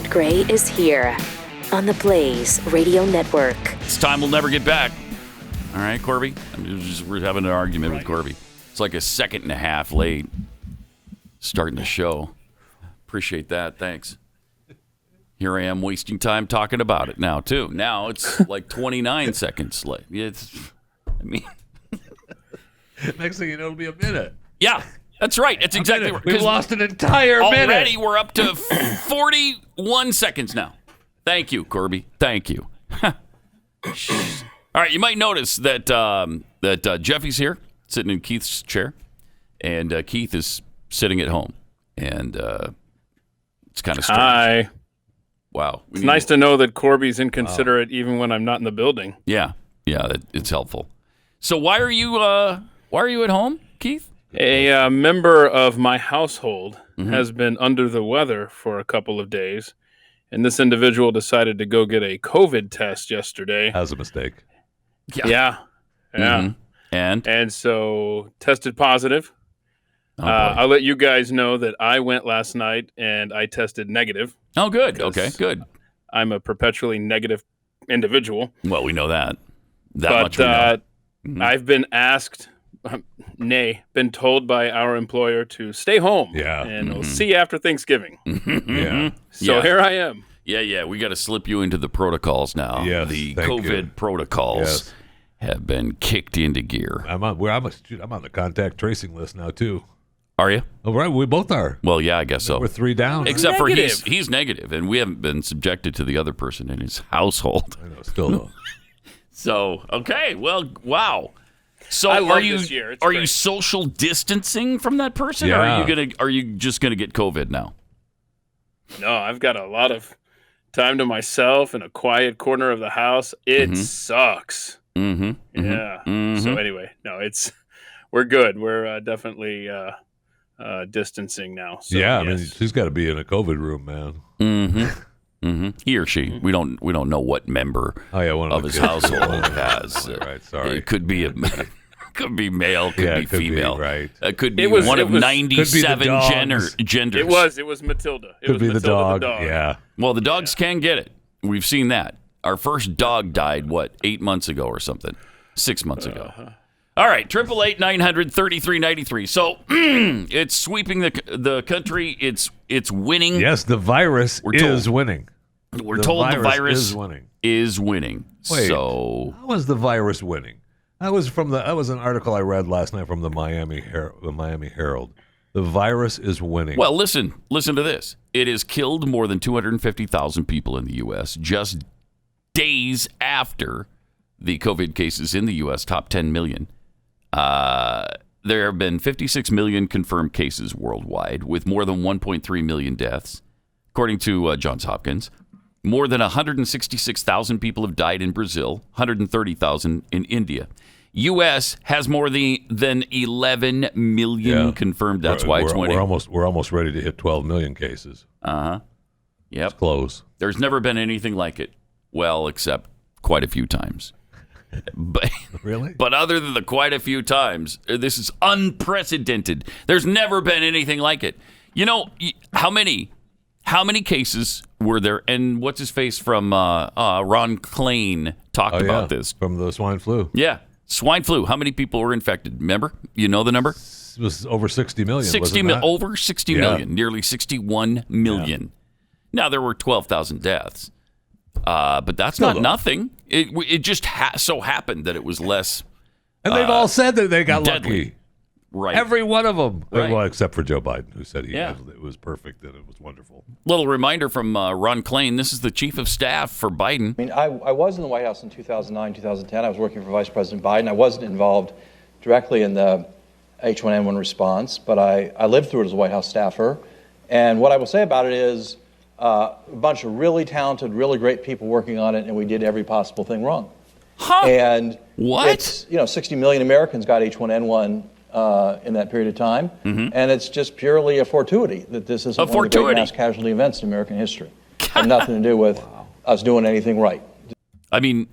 Matt Gray is here on the Blaze Radio Network. This time we'll never get back. All right, Corby? We're having an argument with Corby. It's like a second and a half late starting the show. Appreciate that. Thanks. Here I am wasting time talking about it now, too. Now it's like 29 seconds late. Next thing you know, it'll be a minute. Yeah, that's right. That's exactly right. We've lost an entire minute. Already we're up to 41 seconds now. Thank you, Corby. Thank you. All right, you might notice that Jeffy's here, sitting in Keith's chair, and Keith is sitting at home, and it's kind of strange. Hi. Wow. It's nice to know that Corby's inconsiderate even when I'm not in the building. Yeah, it's helpful. So why are you at home, Keith? A member of my household has been under the weather for a couple of days, and this individual decided to go get a COVID test yesterday. That was a mistake. Yeah. Mm-hmm. And so tested positive. I'll let you guys know that I went last night and I tested negative. Oh, good. Okay, good. I'm a perpetually negative individual. Well, we know that. Much we know. I've been asked, been told by our employer to stay home. Yeah. And we'll see you after Thanksgiving. Yeah. So here I am. Yeah. We got to slip you into the protocols now. Yes, the thank COVID you. protocols have been kicked into gear. I'm on the contact tracing list now, too. Are you? Oh, right. We both are. Well, yeah, I guess so. We're 3 down. Except for he's negative, and we haven't been subjected to the other person in his household. I know, still though. So, okay. Well, wow. So I love are you this year. It's are great. you social distancing from that person? Yeah. Or are you just gonna get COVID now? No, I've got a lot of time to myself in a quiet corner of the house. It sucks. Mm-hmm. Yeah. Mm-hmm. So anyway, we're good. We're definitely distancing now. So, I mean, she's got to be in a COVID room, man. Mm-hmm. He or she. We don't know what member One of his household has. Right, sorry. It could be could be male, could be female. Right. It could be one of 97 genders. It was Matilda. Could be Matilda the dog. the dog. Yeah. Well, the dogs can get it. We've seen that. Our first dog died, 8 months ago or something? 6 months ago. All right, 888-900-3393. So it's sweeping the country. It's winning. Yes, the virus is winning. We're told the virus is winning. Wait, so how is the virus winning? That was an article I read last night from the Miami Herald. The virus is winning. Well, listen to this. It has killed more than 250,000 people in the U.S. just days after the COVID cases in the U.S. top 10 million. There have been 56 million confirmed cases worldwide, with more than 1.3 million deaths, according to Johns Hopkins. More than 166,000 people have died in Brazil, 130,000 in India. U.S. has more than 11 million confirmed. That's why it's winning. We're almost ready to hit 12 million cases. Yep. It's close. There's never been anything like it. Well, except quite a few times. But, really? But other than the quite a few times, this is unprecedented. There's never been anything like it. You know, how many cases were there? And what's his face from Ron Klain talked about this. From the swine flu. Yeah. Swine flu. How many people were infected? Remember? You know the number? It was over 60 million. Over 60 million. Nearly 61 million. Now, there were 12,000 deaths. But that's not nothing. It just so happened that it was less. And they've all said that they got deadly. lucky. Right. Every one of them. Right. Well, except for Joe Biden, who said it was perfect and it was wonderful. Little reminder from Ron Klain. This is the chief of staff for Biden. I mean, I was in the White House in 2009, 2010. I was working for Vice President Biden. I wasn't involved directly in the H1N1 response, but I lived through it as a White House staffer. And what I will say about it is a bunch of really talented, really great people working on it, and we did every possible thing wrong. Huh? And what? It's, 60 million Americans got H1N1 in that period of time, and it's just purely a fortuity that this isn't one of the great mass casualty events in American history. Had nothing to do with us doing anything right. I mean,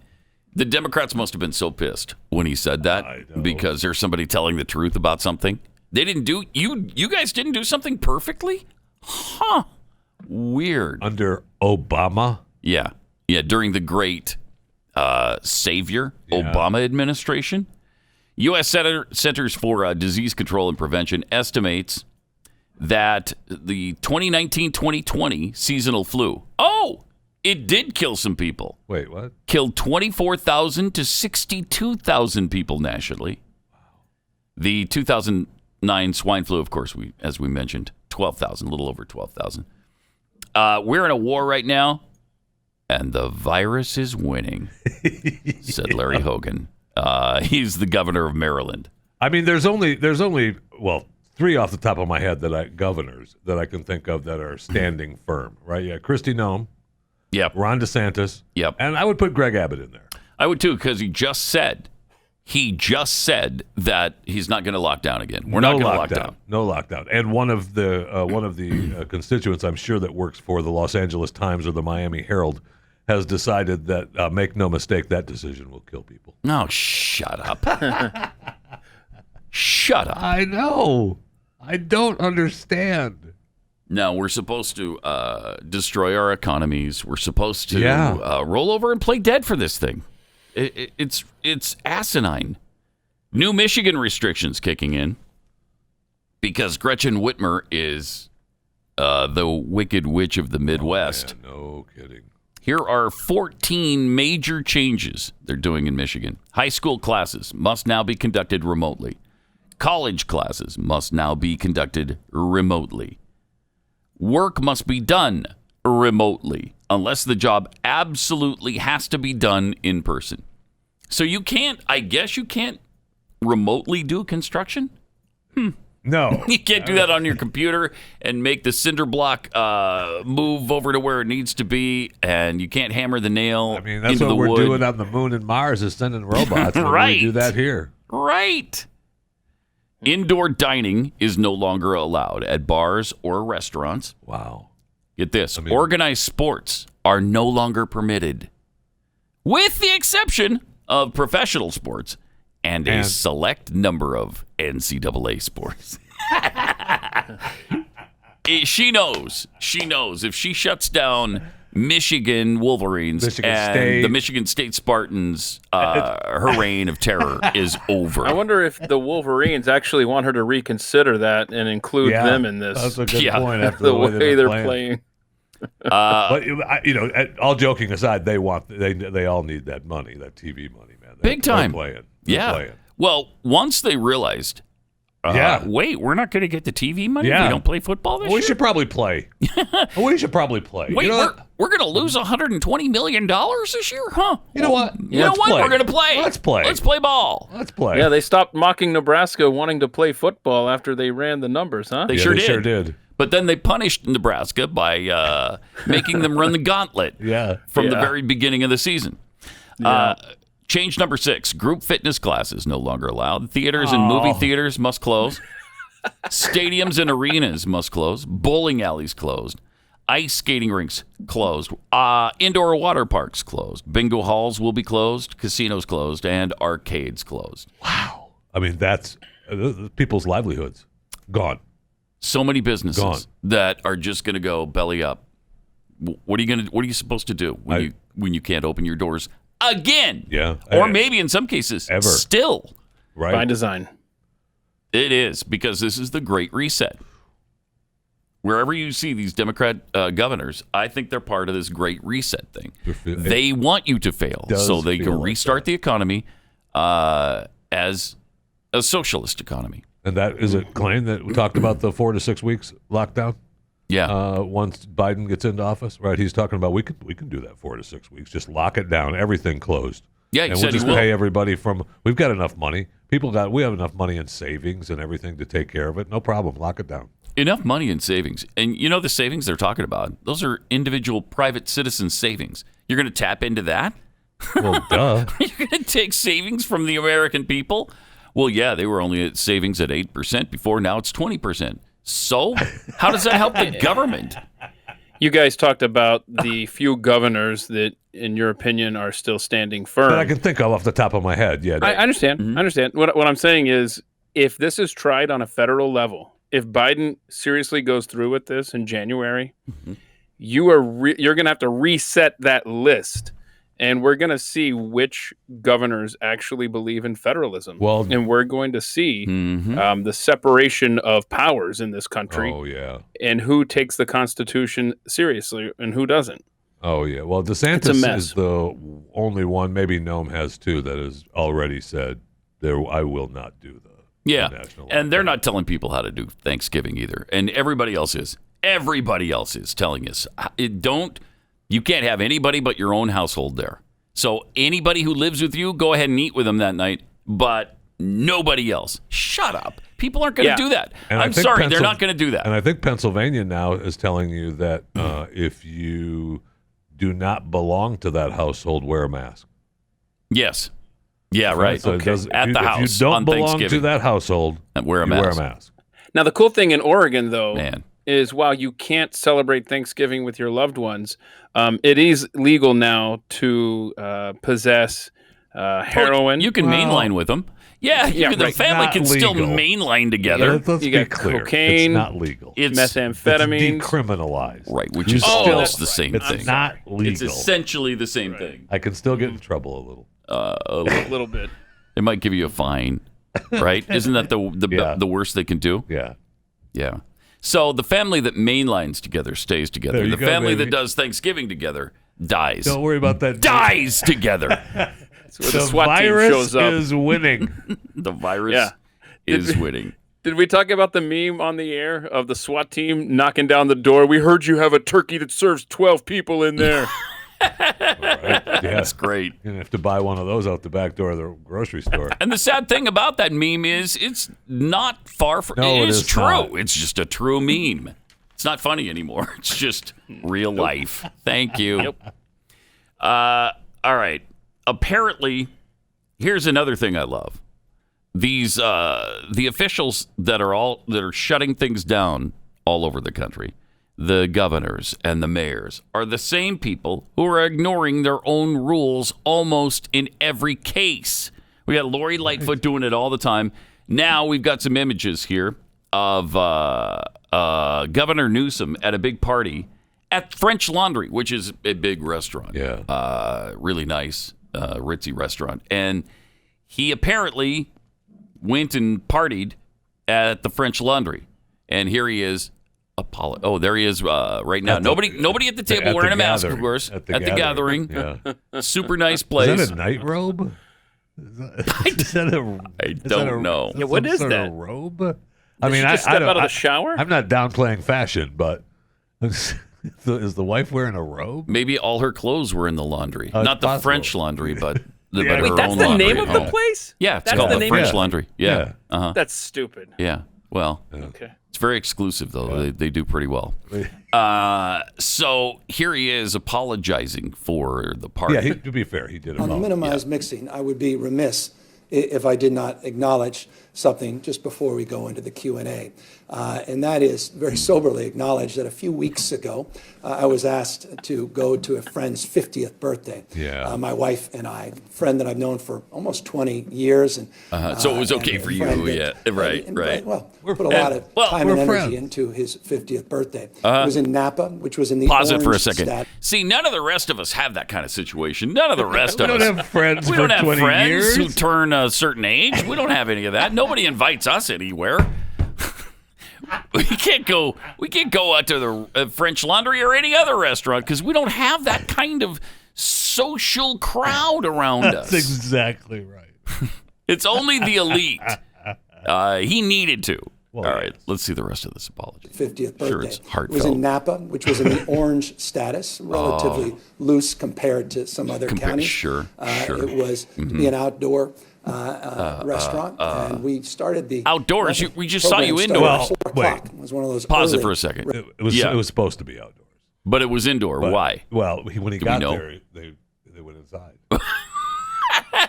the Democrats must have been so pissed when he said that because there's somebody telling the truth about something. They didn't do you guys didn't do something perfectly? Huh. Weird. Under Obama? Yeah. During the great savior Yeah. Obama administration. U.S. Centers for Disease Control and Prevention estimates that the 2019-2020 seasonal flu, it did kill some people. Wait, what? Killed 24,000 to 62,000 people nationally. The 2009 swine flu, of course, as we mentioned, 12,000, a little over 12,000. We're in a war right now, and the virus is winning, said Larry Hogan. He's the governor of Maryland. I mean, there's only three off the top of my head governors that I can think of that are standing firm, right? Yeah, Kristi Noem. Yep. Ron DeSantis. Yep. And I would put Greg Abbott in there. I would too, because he just said that he's not going to lock down again. We're not going to lock down. No lockdown. And one of the constituents, I'm sure, that works for the Los Angeles Times or the Miami Herald, has decided that, make no mistake, that decision will kill people. No, shut up. Shut up. I know. I don't understand. No, we're supposed to destroy our economies. We're supposed to roll over and play dead for this thing. It's asinine. New Michigan restrictions kicking in because Gretchen Whitmer is the wicked witch of the Midwest. Oh, man, no kidding. Here are 14 major changes they're doing in Michigan. High school classes must now be conducted remotely. College classes must now be conducted remotely. Work must be done remotely unless the job absolutely has to be done in person. So you can't remotely do construction? No. You can't do that on your computer and make the cinder block move over to where it needs to be, and you can't hammer the nail. I mean, that's into what the we're wood. doing on the moon and Mars is sending robots. Right. We do that here. Right. Indoor dining is no longer allowed at bars or restaurants. Wow. Get this. Organized sports are no longer permitted, with the exception of professional sports and a select number of NCAA sports. She knows. If she shuts down Michigan Wolverines the Michigan State Spartans, her reign of terror is over. I wonder if the Wolverines actually want her to reconsider that and include them in this. That's a good point. After the way they're playing. But all joking aside, they all need that money, that TV money, man. Big time. They're playing. Well, once they realized, wait, we're not going to get the TV money if we don't play football this year? We should probably play. Wait, we're going to lose $120 million this year? Huh? You know what? We're going to play. Let's play. Let's play ball. Let's play. Yeah, they stopped mocking Nebraska wanting to play football after they ran the numbers, huh? They sure did. But then they punished Nebraska by making them run the gauntlet from the very beginning of the season. Change number 6, group fitness classes no longer allowed. Theaters and movie theaters must close. Stadiums and arenas must close. Bowling alleys closed. Ice skating rinks closed. Indoor water parks closed. Bingo halls will be closed. Casinos closed. And arcades closed. Wow. I mean, that's people's livelihoods gone. So many businesses that are just going to go belly up. What are you supposed to do when you can't open your doors again? Yeah. Or maybe in some cases ever. Still. Right. By design. It is, because this is the Great Reset. Wherever you see these Democrat governors, I think they're part of this Great Reset thing. They want you to fail so they can restart the economy as a socialist economy. And that is a claim that we talked about the 4 to 6 weeks lockdown. Yeah. Once Biden gets into office, right? He's talking about we can do that 4 to 6 weeks. Just lock it down, everything closed. Yeah, and we'll just pay everybody we've got enough money. We have enough money in savings and everything to take care of it. No problem. Lock it down. Enough money in savings. And you know the savings they're talking about? Those are individual private citizen savings. You're going to tap into that? Well, duh. You're going to take savings from the American people? Well, yeah, they were only at savings at 8% before. Now it's 20%. So how does that help the government? You guys talked about the few governors that, in your opinion, are still standing firm. That I can think of off the top of my head. Yeah, I understand. Mm-hmm. I understand. What I'm saying is, if this is tried on a federal level, if Biden seriously goes through with this in January, you're going to have to reset that list. And we're going to see which governors actually believe in federalism. Well, and we're going to see the separation of powers in this country. Oh, yeah. And who takes the Constitution seriously and who doesn't. Oh, yeah. Well, DeSantis is the only one, maybe Noam has too, that has already said, I will not do the national and they're not telling people how to do Thanksgiving either. And everybody else is. Everybody else is telling us, you can't have anybody but your own household there. So anybody who lives with you, go ahead and eat with them that night, but nobody else. Shut up. People aren't going to do that. And I'm sorry, they're not going to do that. And I think Pennsylvania now is telling you that if you do not belong to that household, wear a mask. Yes. Yeah, right. So At the house if you don't on belong Thanksgiving, to that household, wear a mask. Now, the cool thing in Oregon, though, Man. is while you can't celebrate Thanksgiving with your loved ones, it is legal now to possess heroin. You can mainline with them. Yeah, the family can still legal. mainline together. Let's You be got clear. cocaine. It's not legal. It's methamphetamines. It's decriminalized. Right, which is still- almost the same It's thing. not legal. It's essentially the same thing. I can still get in trouble a little. A little. A little bit. They might give you a fine, right? Isn't that the worst they can do? Yeah. Yeah. So the family that mainlines together stays together. There you The go, family baby. that does Thanksgiving together dies. Don't worry about that. Dies together. Where The the SWAT team virus shows up. is winning. The virus is winning. Did we talk about the meme on the air of the SWAT team knocking down the door? We heard you have a turkey that serves 12 people in there. Right? Yeah. That's great. You're going to have to buy one of those out the back door of the grocery store. And the sad thing about that meme is it's not far from No, it is is true. not. It's just a true meme. It's not funny anymore. It's just real life. Thank you. All right. Apparently, here's another thing I love. These the officials that are shutting things down all over the country, the governors and the mayors, are the same people who are ignoring their own rules almost in every case. We got Lori Lightfoot doing it all the time. Now we've got some images here of Governor Newsom at a big party at French Laundry, which is a big restaurant. Yeah. Really nice, ritzy restaurant. And he apparently went and partied at the French Laundry. And here he is. Oh, there he is right now. Nobody at the table wearing a mask, of course. At the gathering. Yeah. Super nice place. Is that a night robe? I don't know. Yeah, what is sort that? Of robe? I Did mean, she just I step don't. out of the shower? I'm not downplaying fashion, but is the wife wearing a robe? Maybe all her clothes were in the laundry. Oh, it's Not the possible. French Laundry, but her Wait, that's own the laundry name at of the home. place? Yeah, it's That's called the the name French of it? Laundry. Yeah. Uh-huh. That's stupid. Yeah. Well, Okay. it's very exclusive, though. They do pretty well. So here he is apologizing for the party. Yeah, to be fair, he did it. On the minimized mixing, I would be remiss if I did not acknowledge something just before we go into the Q&A. And that is very soberly acknowledge that a few weeks ago, I was asked to go to a friend's 50th birthday. Yeah. My wife and I, a friend that I've known for almost 20 years. And So it was okay and a for you, friend yeah. Right. Well, we put a lot of time and energy into his 50th birthday. It was in Napa, which was in the Pause it for a orange second. stat. See, none of the rest of us have that kind of situation. None of the rest of We us. don't have friends We for don't have 20 friends years. who turn a certain age. We don't have any of that. Nobody invites us anywhere. We can't go out to the French Laundry or any other restaurant because we don't have that kind of social crowd around us. That's exactly right. It's only the elite. He needed to. Well, All right, let's see the rest of this apology. 50th birthday. Sure, it's It was heartfelt. in Napa, which was in the orange status, relatively loose compared to some other counties. Sure. It was to be an outdoor restaurant, and we started the Outdoors? We just saw you program indoors. started at 4 o'clock. It was one of those Pause it early for a second. It was supposed to be outdoors. But it was indoor. But- Why? Well, when he Do we got know? there, they went inside.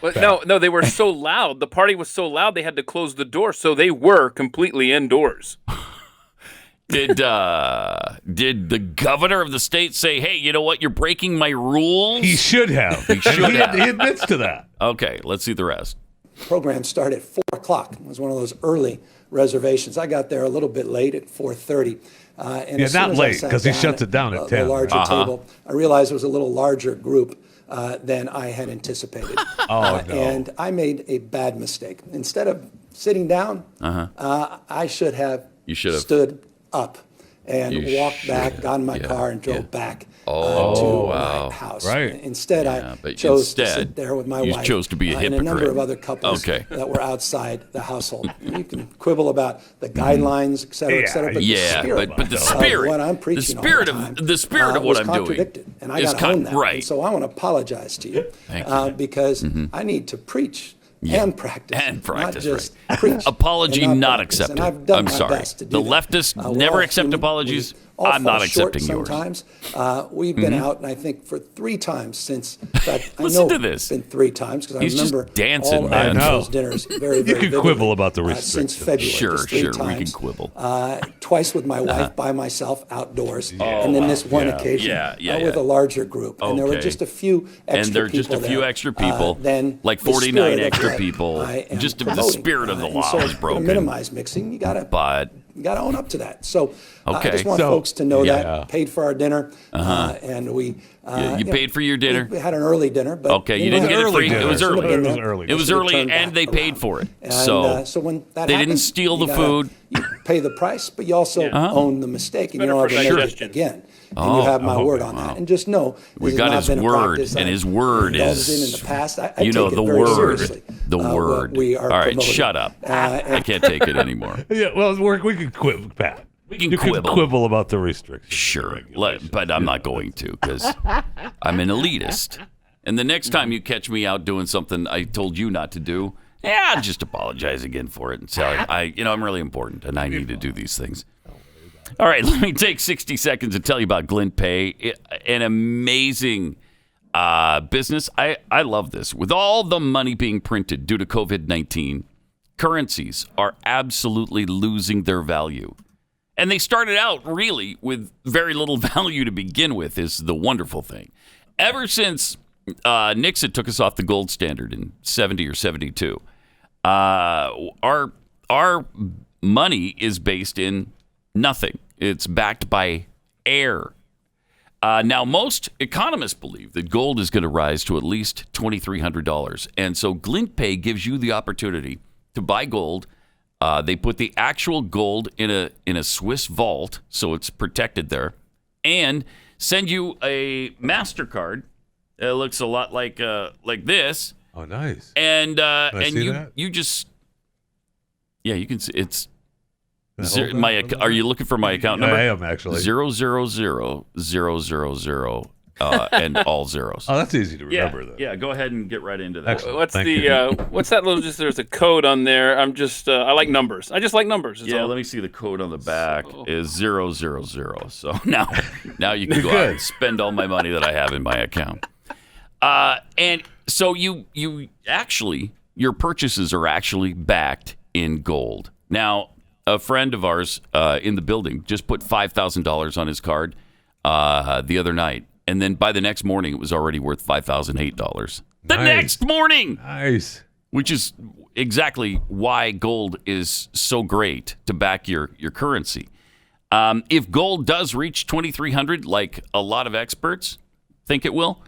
But no, they were so loud. The party was so loud they had to close the door, so they were completely indoors. Did the governor of the state say, "Hey, you know what? You're breaking my rules"? He should have. He should have. He admits to that. Okay, let's see the rest. program started at 4 o'clock. It was one of those early reservations. I got there a little bit late at 4:30. And as soon not as I late, sat 'cause he down shuts it down at 10, the larger right? table, I realized it was a little larger group than I had anticipated. No. And I made a bad mistake. Instead of sitting down, I should have stood up and walked back, got in my car, and drove back to my house. Right. Instead, I chose to sit there with my wife. You chose to be a and a number hypocrite. of other couples Okay. that were outside the household. You can quibble about the guidelines, et cetera, but the spirit, but the of spirit, what I'm preaching the spirit all the time, of the spirit of what was I'm doing contradicted, and I is got to own that. right. And so I want to apologize to you, Thank you. because I need to preach. And practice. And practice, not just right. preach. Apology and not practice. accepted. And I've done I'm my sorry. best to do The that. leftists We're never all accept human. apologies. We all I'm not fall short accepting yours. sometimes. We've been out, and I think for 3 times since. In fact, I Listen know to this. It's been 3 times because I He's just remember dancing, all man. of I know. those dinners very, You very can vividly, quibble about the since restrictions. February. Sure, just 3 sure, times. we can quibble. Twice with my wife by myself outdoors, and then this one occasion with a larger group. And there were Okay. just a few extra And there are just a people few there. extra people, Then like the 49 spirit of extra what people. I am Just the promoting. spirit of the And law so is to broken. minimize mixing, you gotta own up to that. So I Okay. just want So- folks to know Yeah. that. Paid for our dinner, and we You paid for your dinner? We had an early dinner, but Okay, you didn't get it free. dinner. It was Should've early. been there. It was early. It was Should've early, turned and back they paid around. for it. And, So so when that they didn't happens, steal you the gotta- food. You pay the price, but you also own the mistake, and you Better don't for have to make it digestion. again. And you have my word on that. And just know, We've this got has his not been a word, practice and I've his word indulged is, in the past. I you know, take the it very word. seriously, The what word. we are All right, promoting. shut up. I can't take it anymore. Yeah, well, we can quibble, Pat. We can You quibble. can quibble about the restrictions. Sure, but I'm not going to because I'm an elitist. And the next time you catch me out doing something I told you not to do, I'll just apologize again for it and say, I'm really important and I need to do these things. All right, let me take 60 seconds to tell you about Glint Pay, an amazing business. I love this. With all the money being printed due to COVID-19, currencies are absolutely losing their value. And they started out really with very little value to begin with, is the wonderful thing. Ever since Nixon took us off the gold standard in 70 or 72, our money is based in nothing. It's backed by air. Now, most economists believe that gold is going to rise to at least $2,300. And so Glint Pay gives you the opportunity to buy gold. They put the actual gold in a Swiss vault, so it's protected there, and send you a MasterCard. It looks a lot like this. Oh, nice. And see that? you just you can see it's. Hold on, My hold on. are you looking for my account number? I am actually. 000,000 and all zeros. Oh, that's easy to remember, though. Yeah, go ahead and get right into that. Excellent. What's Thank the you. what's that little? Just there's a code on there. I'm just I like numbers. I just like numbers. That's Yeah, all. let me see. The code on the back is 000. So now you can go out and spend all my money that I have in my account. And so you actually, your purchases are actually backed in gold. Now, a friend of ours in the building just put $5,000 on his card the other night, and then by the next morning, it was already worth $5,008. The Nice. next morning, Nice. which is exactly why gold is so great to back your currency. If gold does reach 2,300, like a lot of experts think it will,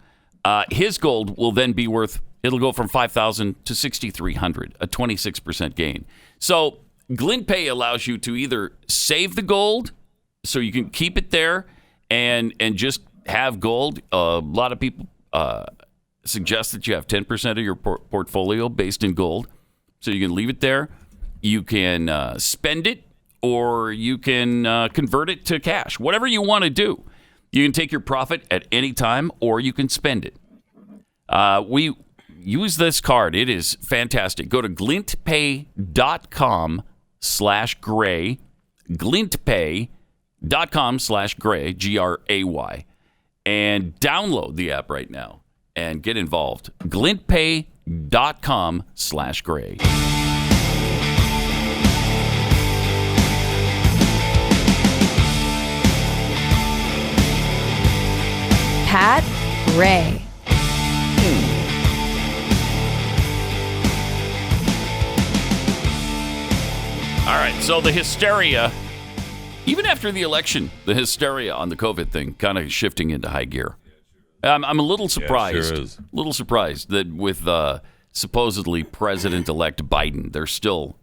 his gold will then be worth, it'll go from 5,000 to 6,300, a 26% gain. So Glint Pay allows you to either save the gold so you can keep it there and just have gold. A lot of people suggest that you have 10% of your portfolio based in gold. So you can leave it there. You can spend it, or you can convert it to cash. Whatever you want to do. You can take your profit at any time, or you can spend it. We use this card. It is fantastic. Go to glintpay.com/gray, glintpay.com/gray, GRAY, and download the app right now and get involved. glintpay.com/gray. Pat Gray. All right, right, so the hysteria, even after the election, the hysteria on the COVID thing kind of shifting into high gear. I'm a little surprised. Yeah, sure is. A little surprised that with supposedly President-elect Biden, they're still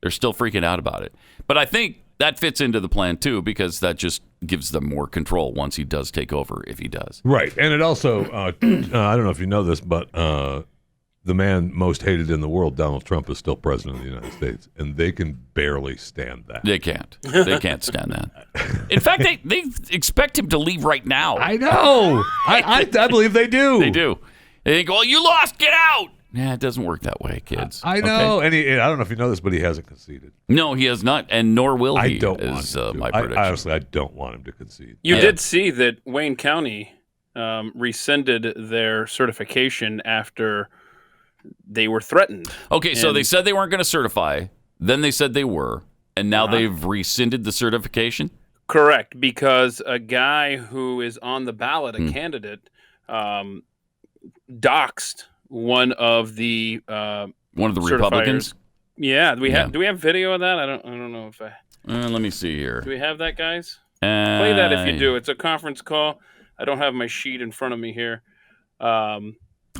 freaking out about it. But I think that fits into the plan too, because that just gives them more control once he does take over, if he does. Right, and it also I don't know if you know this, but the man most hated in the world, Donald Trump, is still president of the United States, and they can barely stand that. They can't. They can't stand that. In fact, they expect him to leave right now. I know. I believe they do. They do. They think, well, you lost. Get out. Yeah, it doesn't work that way, kids. I know. Okay? And I don't know if you know this, but he hasn't conceded. No, he has not, and nor will he. I don't want him to. My prediction. Honestly, I don't want him to concede. You did see that Wayne County rescinded their certification after they were threatened. Okay, so they said they weren't going to certify. Then they said they were, and now they've rescinded the certification? Correct, because a guy who is on the ballot, a candidate, doxed one of the Republicans. Yeah, do we have video of that? I don't know if I. Let me see here. Do we have that, guys? Play that if you do. It's a conference call. I don't have my sheet in front of me here.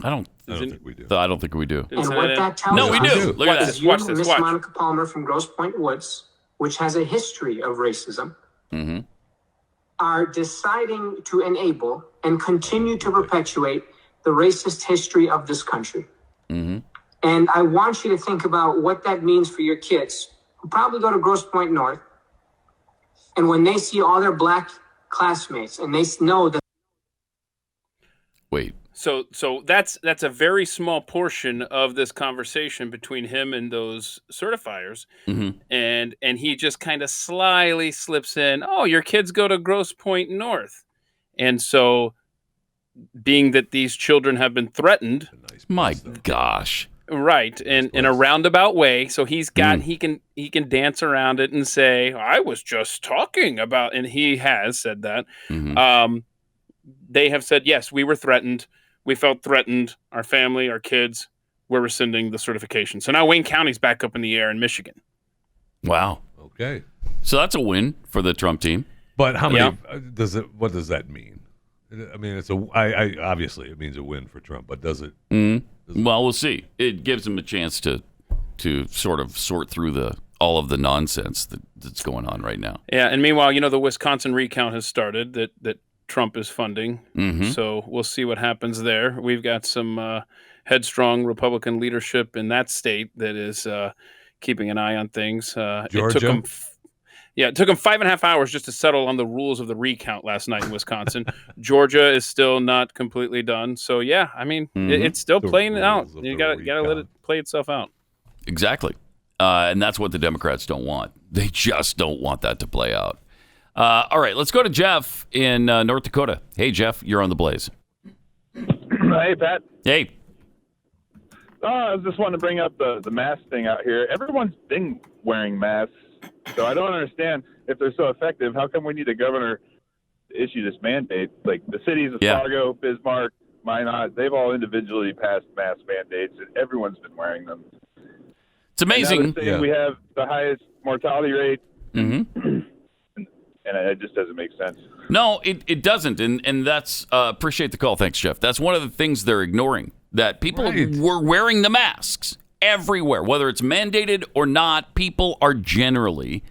I don't think we do. I don't think we do. And what that tells no, we us do. Look at this. Watch this. Miss Watch. Monica Palmer from Grosse Pointe Woods, which has a history of racism, are deciding to enable and continue to perpetuate the racist history of this country. And I want you to think about what that means for your kids who probably go to Grosse Pointe North. And when they see all their black classmates and they know that. Wait. So that's a very small portion of this conversation between him and those certifiers, and he just kind of slyly slips in, "Oh, your kids go to Grosse Pointe North," and so, being that these children have been threatened, my gosh, right, in a roundabout way, so he's got he can dance around it and say, "I was just talking about," and he has said that. They have said, "Yes, we were threatened. We felt threatened. Our family, our kids, we're rescinding the certification." So now Wayne County's back up in the air in Michigan. Wow. Okay. So that's a win for the Trump team. But how many what does that mean? I mean, obviously it means a win for Trump, but does it? Well, we'll see. It gives him a chance to sort of sort through all of the nonsense that's going on right now. Yeah, and meanwhile, the Wisconsin recount has started that Trump is funding. So we'll see what happens there. We've got some headstrong Republican leadership in that state that is keeping an eye on things. Georgia? It took them 5.5 hours just to settle on the rules of the recount last night in Wisconsin. Georgia is still not completely done. So, yeah, I mean, it's still playing out. You got to let it play itself out. Exactly. And that's what the Democrats don't want. They just don't want that to play out. All right, let's go to Jeff in North Dakota. Hey, Jeff, you're on the Blaze. Hey, Pat. Hey. I just wanted to bring up the mask thing out here. Everyone's been wearing masks, so I don't understand if they're so effective. How come we need a governor to issue this mandate? Like the cities of Fargo, Bismarck, Minot, they've all individually passed mask mandates, and everyone's been wearing them. It's amazing. We have the highest mortality rate. And it just doesn't make sense. No, it doesn't, and that's appreciate the call. Thanks, Jeff. That's one of the things they're ignoring, that people were wearing the masks everywhere, whether it's mandated or not. People are generally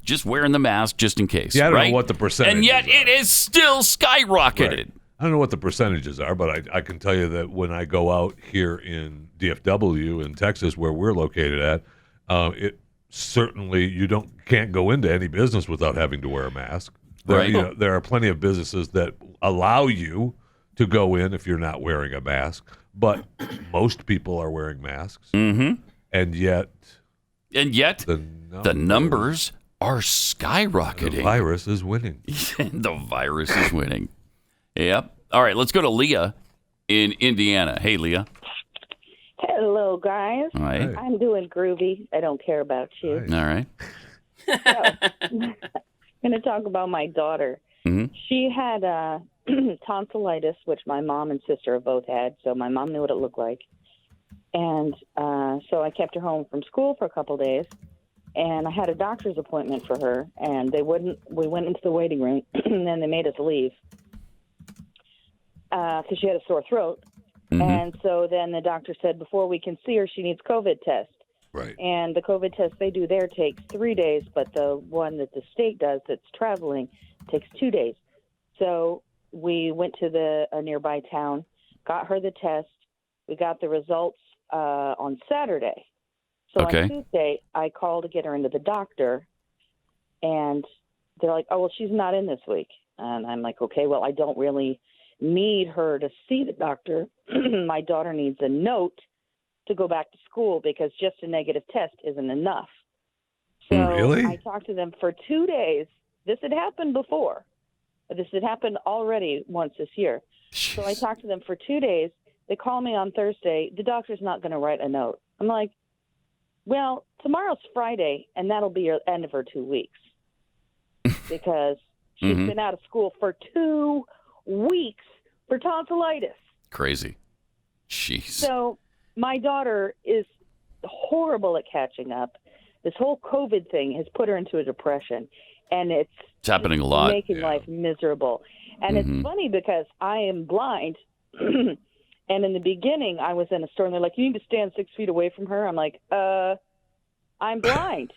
just wearing the mask just in case. Yeah, I don't know what the percentage and yet are. it is still skyrocketed. Right. I don't know what the percentages are, but I can tell you that when I go out here in DFW in Texas, where we're located at, it certainly you can't go into any business without having to wear a mask. There are plenty of businesses that allow you to go in if you're not wearing a mask, but most people are wearing masks, and yet the numbers are skyrocketing. The virus is winning. The virus is winning. Yep. All right, let's go to Leah in Indiana. Hey, Leah. Hello, guys. Hi. I'm doing groovy. I don't care about you. All right. I'm going to talk about my daughter. She had tonsillitis, which my mom and sister have both had, so my mom knew what it looked like. And so I kept her home from school for a couple days. and I had a doctor's appointment for her, and we went into the waiting room, and then they made us leave because she had a sore throat. Mm-hmm. And so then the doctor said, before we can see her, she needs COVID test. Right. And the COVID test they do there takes 3 days, but the one that the state does that's traveling takes 2 days. So we went to a nearby town, got her the test. We got the results on Saturday. So on Tuesday, I called to get her into the doctor, and they're like, oh, well, she's not in this week. And I'm like, okay, well, I don't really need her to see the doctor. My daughter needs a note to go back to school because just a negative test isn't enough. So really? I talked to them for 2 days. This had happened before. This had happened already once this year. Jeez. So I talked to them for 2 days. They call me on Thursday. The doctor's not going to write a note. I'm like, well, tomorrow's Friday, and that'll be the end of her 2 weeks because she's been out of school for 2 weeks for tonsillitis. Crazy. Jeez. So my daughter is horrible at catching up. This whole COVID thing has put her into a depression, and it's happening a lot. Making life miserable. And it's funny because I am blind. And in the beginning, I was in a store, and they're like, you need to stand 6 feet away from her. I'm like, I'm blind.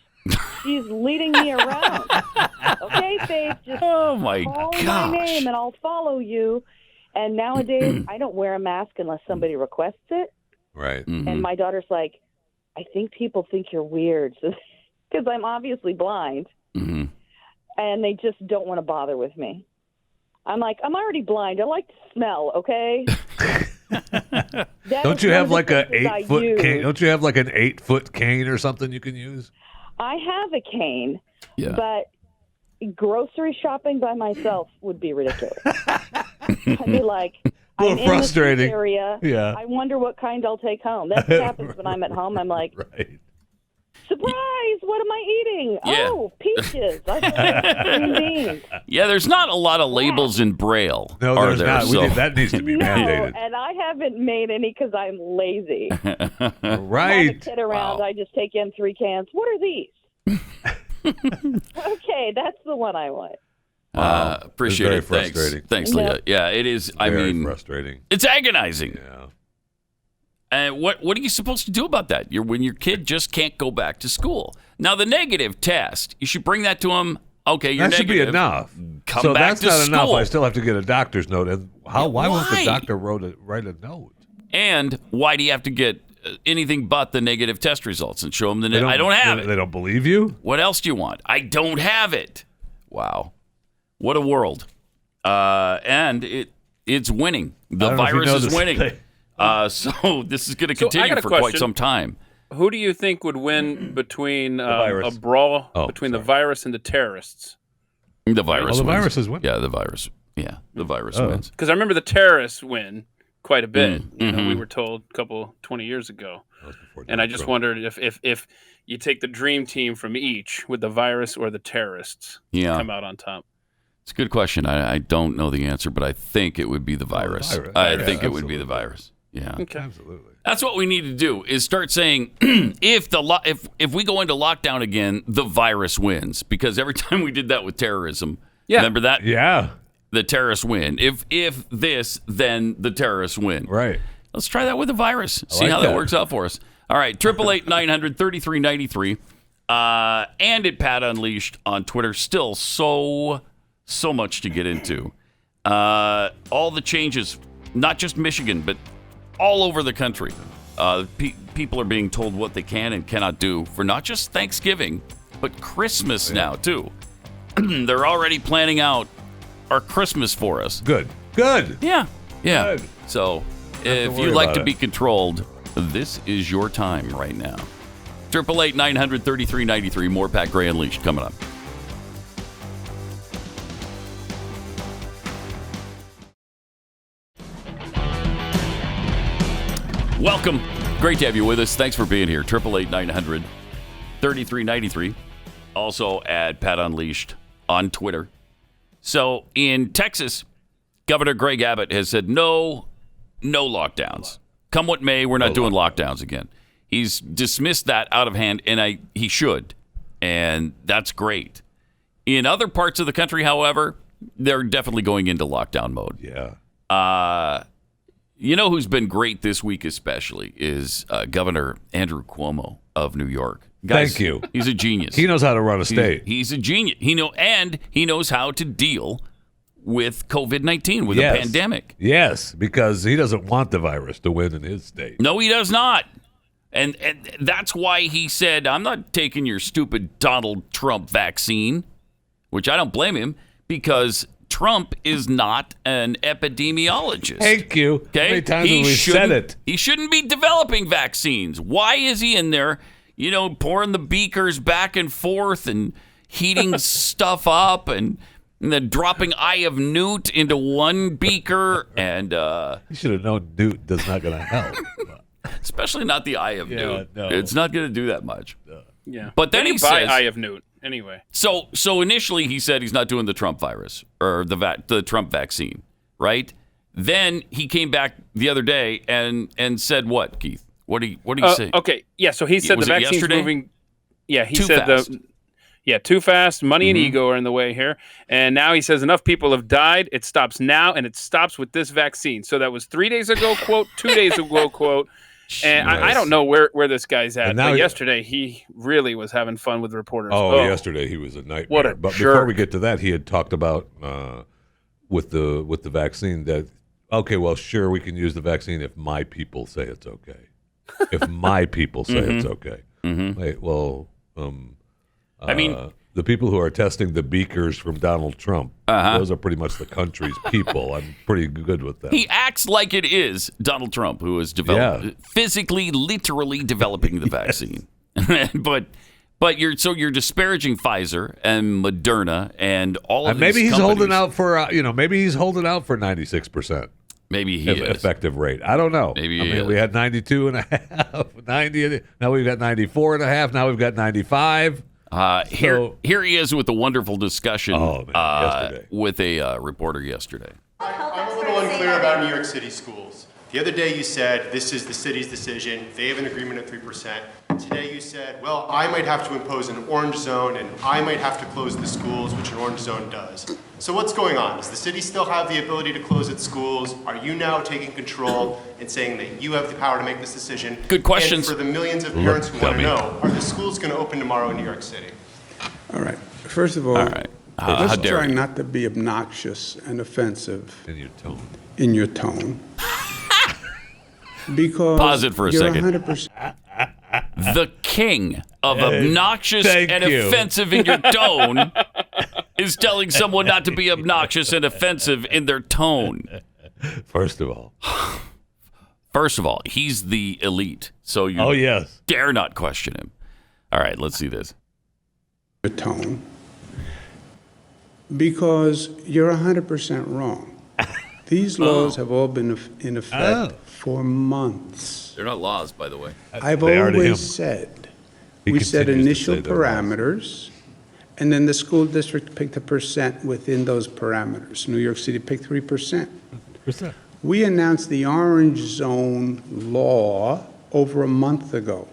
She's leading me around. Okay, Faith, just call my name, and I'll follow you. And nowadays, I don't wear a mask unless somebody requests it. Right. Mm-hmm. And my daughter's like, I think people think you're weird because I'm obviously blind. Mm-hmm. And they just don't want to bother with me. I'm like, I'm already blind. I like to smell, okay? Don't you have like an 8-foot cane? Don't you have like an 8-foot cane or something you can use? I have a cane, but grocery shopping by myself would be ridiculous. I'd be like, a little I'm frustrating. In this area. Yeah. I wonder what kind I'll take home. That's what happens when I'm at home. I'm like, right. Surprise! What am I eating? Yeah. Oh, peaches. I thought green beans. Yeah, there's not a lot of labels in Braille. No, there's not. That needs to be mandated. And I haven't made any because I'm lazy. Right. I have a kid around. I just take in 3 cans. What are these? Okay, that's the one I want. Appreciate it. Very frustrating. Thanks, Leah. Yeah, it is. Very frustrating. It's agonizing. Yeah. And what are you supposed to do about that? When your kid just can't go back to school. Now, the negative test, you should bring that to him. Okay, you're that negative. Should be enough. Come so back that's to not school. enough. I still have to get a doctor's note. And why won't the doctor write a note? And why do you have to get anything but the negative test results and show them I don't have it? They don't believe you? What else do you want? I don't have it. Wow. What a world. And it's winning. The virus is winning. So this is going to continue for quite some time. Who do you think would win between a brawl between the virus and the terrorists? The virus. The virus is winning. Yeah, the virus. Yeah, the virus wins. Because I remember the terrorists win quite a bit. You know, we were told 20 years ago. And I just wondered if you take the dream team from each, would the virus or the terrorists come out on top? It's a good question. I don't know the answer, but I think it would be the virus. I think it would be the virus. Yeah, okay. Absolutely. That's what we need to do is start saying if we go into lockdown again, the virus wins, because every time we did that with terrorism, remember that? Yeah, the terrorists win. If this, then the terrorists win. Right. Let's try that with the virus. See how that works out for us. All right, 888-900-3393, and at Pat Unleashed on Twitter. Still so much to get into. All the changes, not just Michigan, but all over the country. People are being told what they can and cannot do for not just Thanksgiving, but Christmas now, too. They're already planning out our Christmas for us. Good. Yeah. Good. So if you like to be controlled, this is your time right now. 888-900-3393. More Pat Gray Unleashed coming up. Welcome. Great to have you with us. Thanks for being here. 888-900-3393. Also at Pat Unleashed on Twitter. So in Texas, Governor Greg Abbott has said no lockdowns. Come what may, we're not doing lockdowns again. He's dismissed that out of hand, and he should. and that's great. In other parts of the country, however, they're definitely going into lockdown mode. Yeah. You know who's been great this week especially is Governor Andrew Cuomo of New York. Guys, Thank you. He's a genius. He knows how to run a state. He's a genius. He knows how to deal with COVID-19, with a pandemic. Yes, because he doesn't want the virus to win in his state. No, he does not. And that's why he said, I'm not taking your stupid Donald Trump vaccine, which I don't blame him, because Trump is not an epidemiologist. Thank you. Okay? How many times have we said it? He shouldn't be developing vaccines. Why is he in there, pouring the beakers back and forth and heating stuff up and then dropping Eye of Newt into one beaker? And you should have known Newt does not going to help. Especially not the Eye of Newt. No. It's not going to do that much. Yeah. But then he says, Eye of Newt anyway. So initially he said he's not doing the Trump virus or the Trump vaccine, right? Then he came back the other day and said what, Keith? What do you say? Okay. Yeah. So he said Was the it vaccine's yesterday? moving. Yeah. He Too said fast. too fast. Money and ego are in the way here. And now he says enough people have died. It stops now, and it stops with this vaccine. So that was 3 days ago, quote, 2 days ago, quote. And I don't know where this guy's at. But yesterday, he really was having fun with reporters. Yesterday he was a nightmare. What a but jerk. before we get to that, he had talked about with the vaccine that, okay, well, sure, we can use the vaccine if my people say it's okay. If my people say it's okay. Mm-hmm. Wait, well, I mean, the people who are testing the beakers from Donald Trump, those are pretty much the country's people. I'm pretty good with that. he acts like it is Donald Trump who is physically, literally developing the vaccine. But you're disparaging Pfizer and Moderna and all of and maybe these he's companies. holding out for maybe he's holding out for 96%. Maybe he is. Effective rate. I don't know. Maybe he is. We had 92 and a half, 90. Now we've got 94 and a half. Now we've got 95. Here he is with a wonderful discussion yesterday. with a reporter yesterday. I'm a little unclear about New York City schools. The other day you said this is the city's decision. They have an agreement at 3%. Today you said, well, I might have to impose an orange zone and I might have to close the schools, which an orange zone does. So what's going on? Does the city still have the ability to close its schools? Are you now taking control and saying that you have the power to make this decision? Good questions. And for the millions of parents who want to know, are the schools going to open tomorrow in New York City? All right. First of all, let's try not to be obnoxious and offensive in your tone. Because pause it for a second. 100%. The king of obnoxious and offensive in your tone is telling someone not to be obnoxious and offensive in their tone. First of all, he's the elite, so you dare not question him. All right, let's see this. Your tone. Because you're 100% wrong. These laws have all been in effect for months. They're not laws, by the way. I've always said, we set initial parameters, and then the school district picked a percent within those parameters. New York City picked 3%. We announced the orange zone law over a month ago.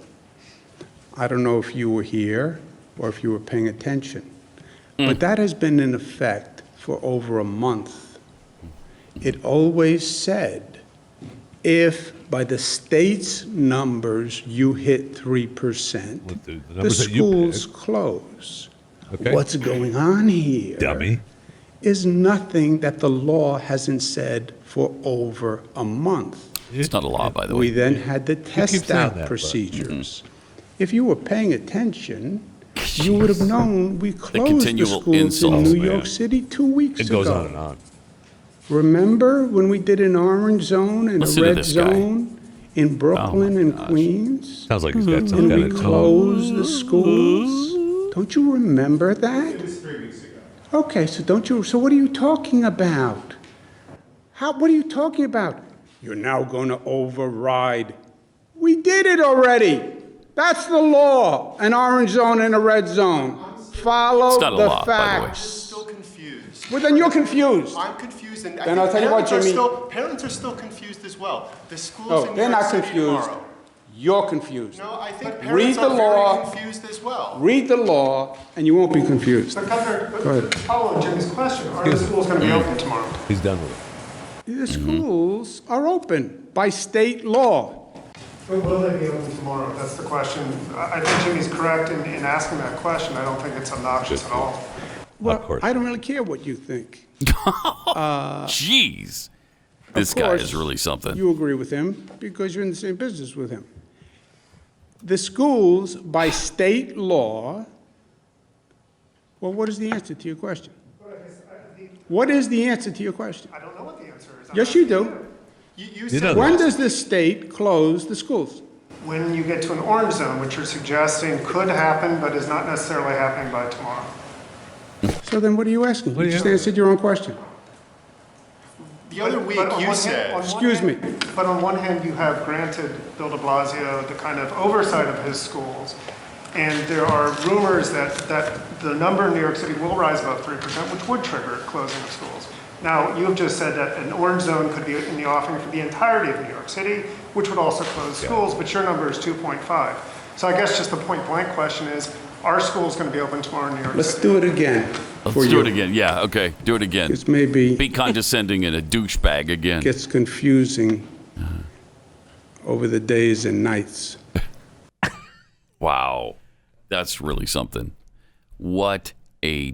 I don't know if you were here or if you were paying attention, but that has been in effect for over a month. It always said, if by the state's numbers you hit 3%, the schools close. Okay. What's going on here is nothing that the law hasn't said for over a month. It's not a law, by the way. We then had the test out procedures. If you were paying attention, you would have known we closed the schools in New York City 2 weeks ago. It goes on and on. Remember when we did an orange zone and a red zone in Brooklyn and Queens? Sounds like he's got some kind of And we closed the schools? Don't you remember that? It was 3 weeks ago. Okay, so what are you talking about? What are you talking about? You're now going to override. We did it already. That's the law, an orange zone and a red zone. Follow the facts. I'm still confused. Well, then you're confused. I'm confused. And I'll tell you what, Jimmy. Parents are still confused as well. The schools in New they're York not City confused. tomorrow. You're confused. No, I think Read parents the are law. very confused as well. Read the law, and you won't be confused. But Governor, Go ahead. following Jimmy's question, are the schools going to be open tomorrow? He's done with it. The schools are open by state law. But will they be open tomorrow? That's the question. I think Jimmy's correct in asking that question. I don't think it's obnoxious at all. Well, I don't really care what you think. Jeez. This guy is really something. You agree with him because you're in the same business with him. The schools, by state law, well, what is the answer to your question? What is the answer to your question? I don't know what the answer is. Yes, you do. You said When does the state close the schools? when you get to an orange zone, which you're suggesting could happen but is not necessarily happening by tomorrow. So then what are you asking? You just answered your own question. The other week But on you one said, hand- on one Excuse me. hand- But on one hand, you have granted Bill de Blasio the kind of oversight of his schools. And there are rumors that the number in New York City will rise above 3%, which would trigger closing of schools. Now, you have just said that an orange zone could be in the offing for the entirety of New York City, which would also close schools, but your number is 2.5. So I guess just the point blank question is, are schools going to be open tomorrow in New York Let's City? do it again. Let's for do you. it again. Yeah, okay. Do it again. It's maybe Be condescending and a douchebag again. gets confusing over the days and nights. Wow. That's really something. What a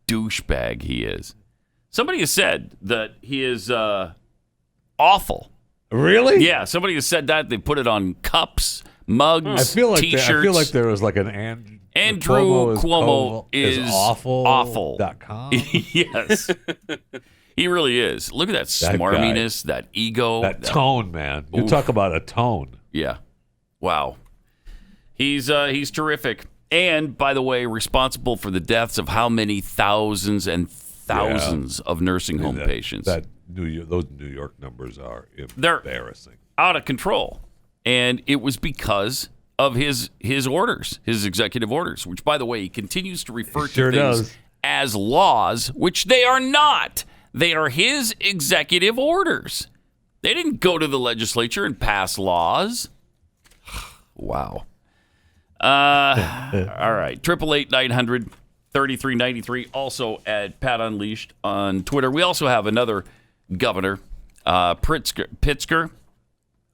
douchebag he is. Somebody has said that he is awful. Really? Yeah, somebody has said that. They put it on cups, mugs, I feel like T-shirts. there was like an Andrew Cuomo is awful. awful. Yes. He really is. Look at that smarminess, that ego. That tone, man. You talk about a tone. Yeah. Wow. He's terrific. And, by the way, responsible for the deaths of how many thousands and thousands of nursing home patients. Those New York numbers are They're embarrassing. out of control. And it was because of his orders, his executive orders, which, by the way, he continues to refer to things as laws, which they are not. They are his executive orders. They didn't go to the legislature and pass laws. Wow. All right. 888-900-3393. Also at Pat Unleashed on Twitter. We also have another governor, Pritzker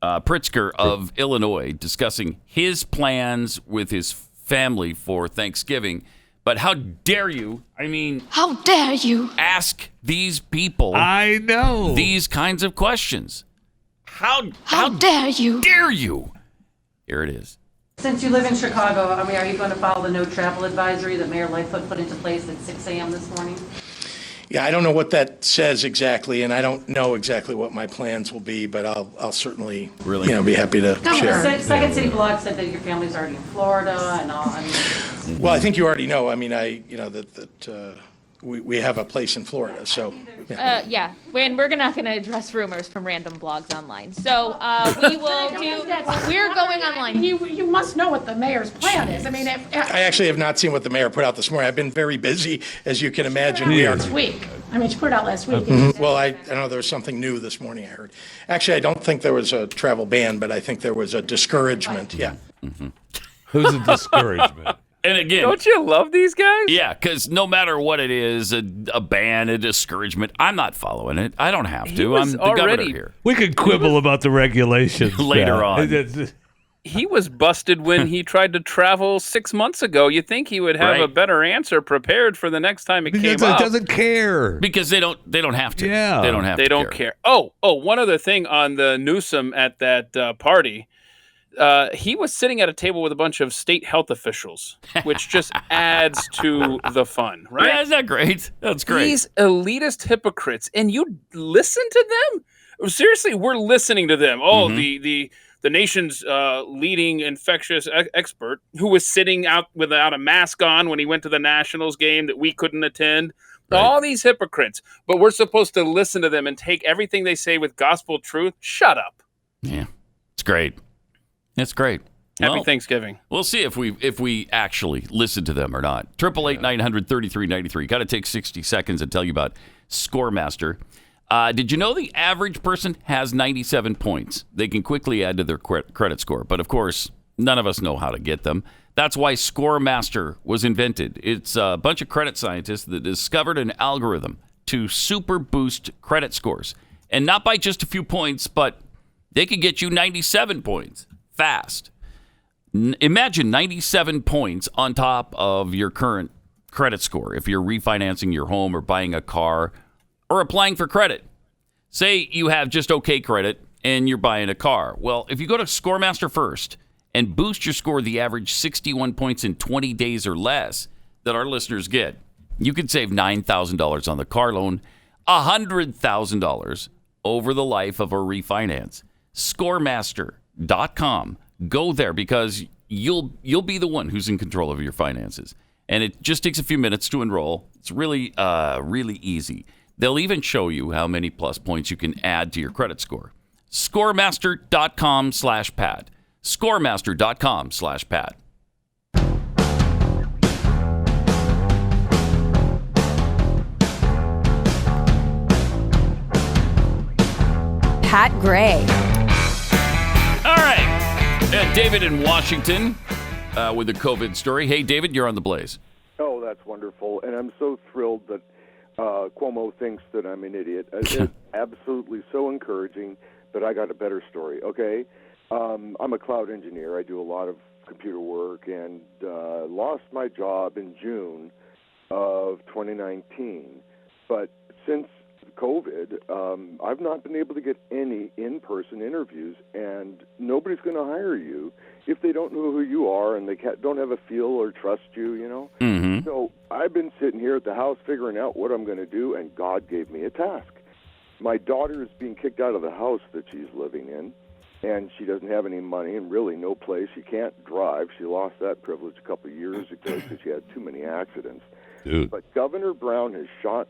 of Illinois, discussing his plans with his family for Thanksgiving. But how dare you? I mean, how dare you ask these people? I know these kinds of questions. How dare you? Dare you? Here it is. Since you live in Chicago, I mean, are you going to follow the no travel advisory that Mayor Lightfoot put into place at 6 a.m. this morning? Yeah, I don't know what that says exactly, and I don't know exactly what my plans will be, but I'll certainly, be happy to share. Second City Blog said that your family's already in Florida and all. I mean, well, I think you already know. I mean, we have a place in Florida, so. Yeah, and we're not going to address rumors from random blogs online. So we will do. We're going online. You must know what the mayor's plan is. I mean, I actually have not seen what the mayor put out this morning. I've been very busy, as you can imagine. Last week. I mean, she put it out last week. Well, I know there was something new this morning, I heard. Actually, I don't think there was a travel ban, but I think there was a discouragement, yeah. Who's a discouragement? And again, don't you love these guys? Yeah, because no matter what it is, a ban, a discouragement, I'm not following it. I don't have to. I'm the governor here. We could quibble about the regulations later on. He was busted when he tried to travel 6 months ago. You think he would have a better answer prepared for the next time it came up? He doesn't care because they don't have to. Yeah, they don't have. They don't care. Oh, one other thing on the Newsom at that party. He was sitting at a table with a bunch of state health officials, which just adds to the fun, right? Yeah, isn't that great? That's great. These elitist hypocrites, and you listen to them? Seriously, we're listening to them. Oh, the nation's leading infectious expert who was sitting out without a mask on when he went to the Nationals game that we couldn't attend. Right. All these hypocrites, but we're supposed to listen to them and take everything they say with gospel truth. Shut up. Yeah, it's great. It's great. Happy Thanksgiving. We'll see if we actually listen to them or not. 888-900-3393. Got to take 60 seconds and tell you about ScoreMaster. Did you know the average person has 97 points? They can quickly add to their credit score, but of course, none of us know how to get them. That's why ScoreMaster was invented. It's a bunch of credit scientists that discovered an algorithm to super boost credit scores. And not by just a few points, but they could get you 97 points fast. Imagine 97 points on top of your current credit score if you're refinancing your home or buying a car or applying for credit. Say you have just okay credit and you're buying a car. Well, if you go to ScoreMaster first and boost your score the average 61 points in 20 days or less that our listeners get, you could save $9,000 on the car loan, $100,000 over the life of a refinance. ScoreMaster.com. Go there because you'll be the one who's in control of your finances. And it just takes a few minutes to enroll. It's really, really easy. They'll even show you how many plus points you can add to your credit score. ScoreMaster.com/Pat. ScoreMaster.com/Pat. Pat Gray. All right. David in Washington with the COVID story. Hey, David, you're on the Blaze. Oh, that's wonderful. And I'm so thrilled that Cuomo thinks that I'm an idiot. It's absolutely so encouraging, but I got a better story, okay? I'm a cloud engineer. I do a lot of computer work and lost my job in June of 2019. But since COVID, I've not been able to get any in-person interviews, and nobody's going to hire you if they don't know who you are and they don't have a feel or trust you, you know? Mm-hmm. So I've been sitting here at the house figuring out what I'm going to do, and God gave me a task. My daughter is being kicked out of the house that she's living in, and she doesn't have any money and really no place. She can't drive. She lost that privilege a couple of years ago because she had too many accidents. Dude. But Governor Brown has shot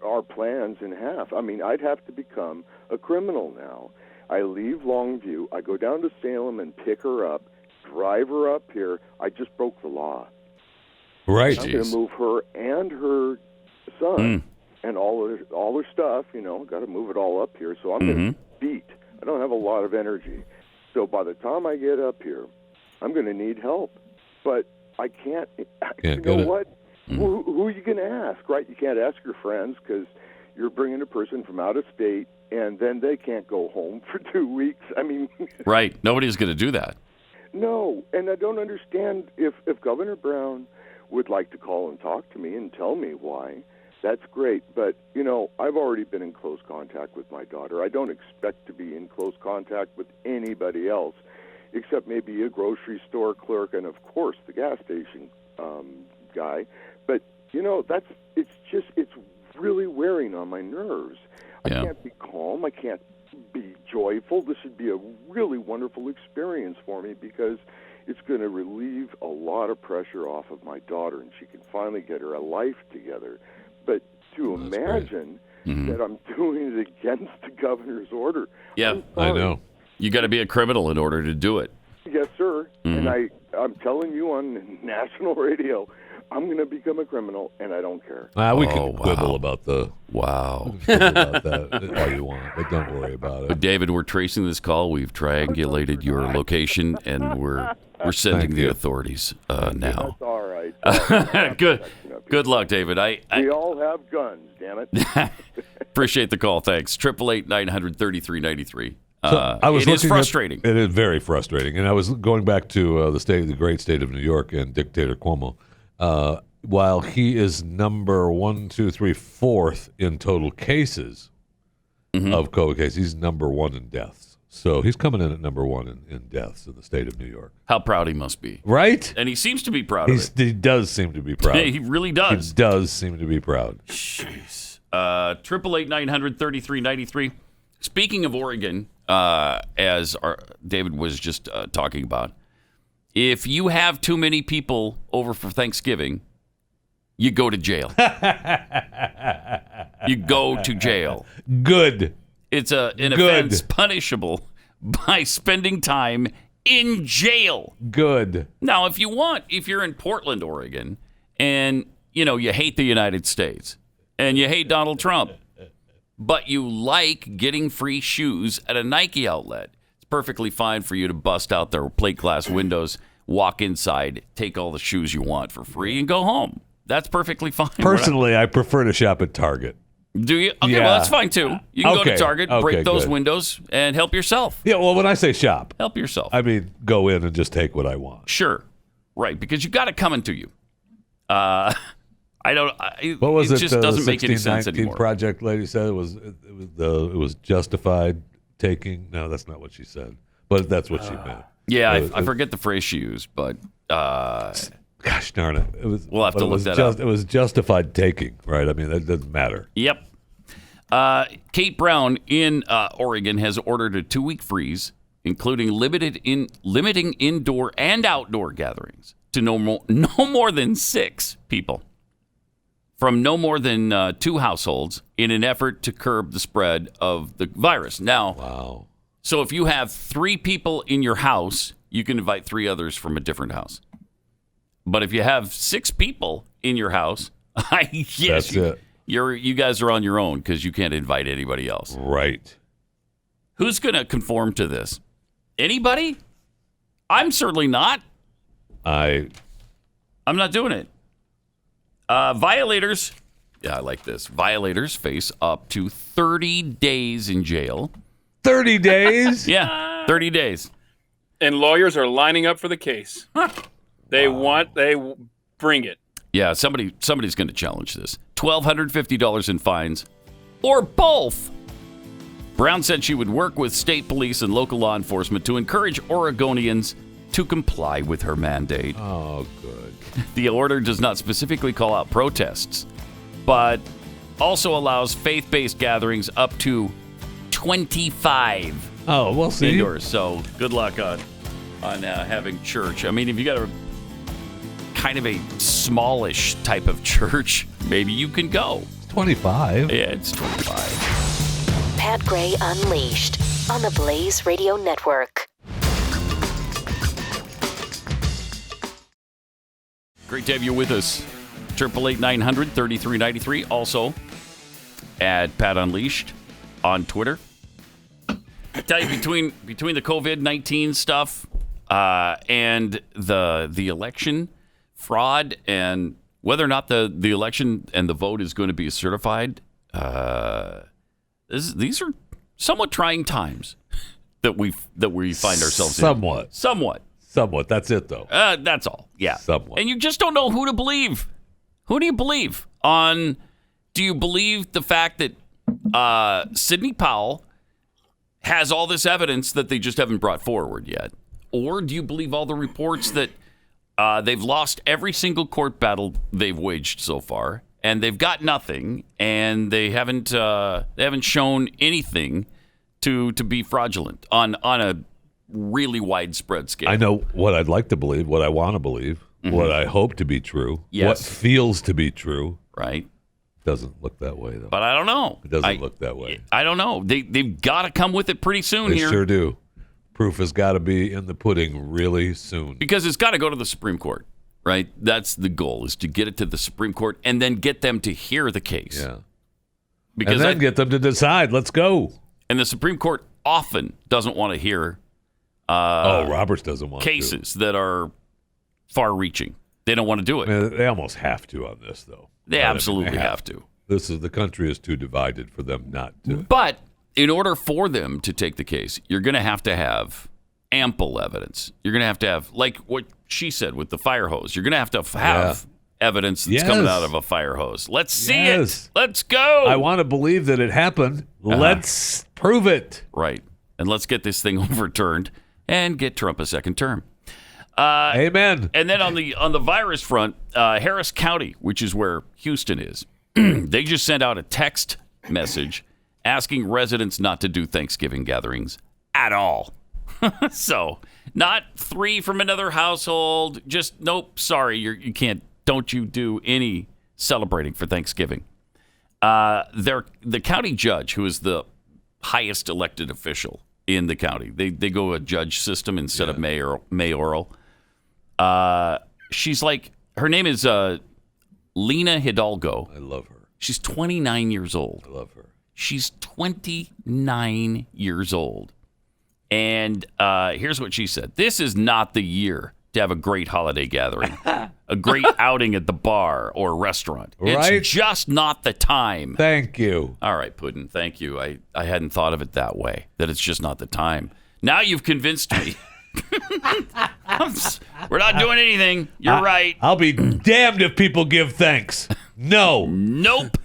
our plans in half. I mean, I'd have to become a criminal now. I leave Longview, I go down to Salem and pick her up, drive her up here. I just broke the law. Right. I'm going to move her and her son and all her stuff, you know, got to move it all up here. So I'm going to beat. I don't have a lot of energy. So by the time I get up here, I'm going to need help. But I can't you know what? Who are you going to ask, right? You can't ask your friends because you're bringing a person from out of state, and then they can't go home for 2 weeks. I mean... Right. Nobody's going to do that. No, and I don't understand if Governor Brown would like to call and talk to me and tell me why. That's great, but, you know, I've already been in close contact with my daughter. I don't expect to be in close contact with anybody else, except maybe a grocery store clerk and, of course, the gas station guy. But, you know, it's really wearing on my nerves. I can't be calm. I can't be joyful. This should be a really wonderful experience for me because it's going to relieve a lot of pressure off of my daughter, and she can finally get her life together. But to imagine that I'm doing it against the governor's order. Yeah, I know. You got to be a criminal in order to do it. Yes, sir. And I'm telling you on national radio, I'm going to become a criminal, and I don't care. We can quibble about the wow about that all you want, but don't worry about it. But David, we're tracing this call. We've triangulated your location, and we're sending the authorities now. That's all right. Good luck, David. We all have guns, damn it. Appreciate the call. Thanks. 888-900-3393. It is frustrating. It is very frustrating. And I was going back to the great state of New York and dictator Cuomo. While he is number 4th in total cases of COVID cases, he's number 1 in deaths. So he's coming in at number 1 in deaths in the state of New York. How proud he must be. Right? And he seems to be proud of it. He does seem to be proud. He really does. He does seem to be proud. Jeez. 888-900-3393. Speaking of Oregon, as David was just talking about, if you have too many people over for Thanksgiving, you go to jail. You go to jail. Good. It's an offense punishable by spending time in jail. Good. Now, if you're in Portland, Oregon, and you hate the United States and you hate Donald Trump, but you like getting free shoes at a Nike outlet. It's perfectly fine for you to bust out their plate glass windows, walk inside, take all the shoes you want for free, and go home. That's perfectly fine. Personally, I prefer to shop at Target. Do you? Okay, well, that's fine, too. You can go to Target, break those windows, and help yourself. Yeah, well, when I say shop, help yourself. I mean go in and just take what I want. Sure. Right, because you've got it coming to you. What was it? Just doesn't make any sense 1619 anymore. Project lady said it was justified taking. No, that's not what she said, but that's what she meant. Yeah, I forget the phrase she used, but gosh darn it, we'll have to look that up. It was justified taking, right? I mean, that doesn't matter. Yep. Kate Brown in Oregon has ordered a 2-week freeze, including limiting indoor and outdoor gatherings to no more than 6 people from no more than 2 households in an effort to curb the spread of the virus. Now, so if you have 3 people in your house, you can invite 3 others from a different house. But if you have 6 people in your house, yes, you guys are on your own because you can't invite anybody else. Right. Who's going to conform to this? Anybody? I'm certainly not. I'm not doing it. Violators. Yeah, I like this. Violators face up to 30 days in jail. 30 days? Yeah, 30 days. And lawyers are lining up for the case. They bring it. Yeah, somebody's going to challenge this. $1,250 in fines, or both. Brown said she would work with state police and local law enforcement to encourage Oregonians to comply with her mandate. Oh, good. The order does not specifically call out protests, but also allows faith-based gatherings up to 25. Oh, we'll see. Indoors. So good luck on having church. I mean, if you got a kind of a smallish type of church, maybe you can go. It's 25. Yeah, it's 25. Pat Gray Unleashed on the Blaze Radio Network. Great to have you with us. 888-900-3393. Also at Pat Unleashed on Twitter. I tell you, between the COVID-19 stuff and the election fraud and whether or not the election and the vote is going to be certified, these are somewhat trying times that we find ourselves in. Somewhat. That's it, though. That's all. Yeah. Somewhat. And you just don't know who to believe. Who do you believe? Do you believe the fact that Sidney Powell has all this evidence that they just haven't brought forward yet? Or do you believe all the reports that they've lost every single court battle they've waged so far, and they've got nothing, and they haven't shown anything to be fraudulent on a really widespread scale? I know what I'd like to believe, what I want to believe, what I hope to be true, what feels to be true. Right. Doesn't look that way, though. But I don't know. It doesn't look that way. I don't know. They've got to come with it pretty soon They here. sure do. Proof has got to be in the pudding really soon. Because it's got to go to the Supreme Court, right? That's the goal, is to get it to the Supreme Court and then get them to hear the case. Yeah. Because and then get them to decide. Let's go. And the Supreme Court often doesn't want to hear Roberts doesn't want cases that are far-reaching. They don't want to do it. I mean, they almost have to on this, though. They absolutely have to. The country is too divided for them not to. But in order for them to take the case, you're going to have ample evidence. You're going to have, like what she said with the fire hose. You're going to have evidence that's coming out of a fire hose. Let's see it. Let's go. I want to believe that it happened. Let's prove it. Right. And let's get this thing overturned and get Trump a second term. Amen. And then on the virus front, Harris County, which is where Houston is, they just sent out a text message asking residents not to do Thanksgiving gatherings at all. So, not 3 from another household. Just, nope, sorry, you can't. Don't you do any celebrating for Thanksgiving. The county judge, who is the highest elected official in the county, they go a judge system instead of mayoral. She's like, her name is Lena Hidalgo. I love her. She's 29 years old. I love her. She's 29 years old. And here's what she said. This is not the year to have a great holiday gathering, a great outing at the bar or restaurant. Right? It's just not the time. Thank you. All right, Puddin', thank you. I hadn't thought of it that way, that it's just not the time. Now you've convinced me. We're not doing anything. You're right. I'll be damned if people give thanks. No. Nope.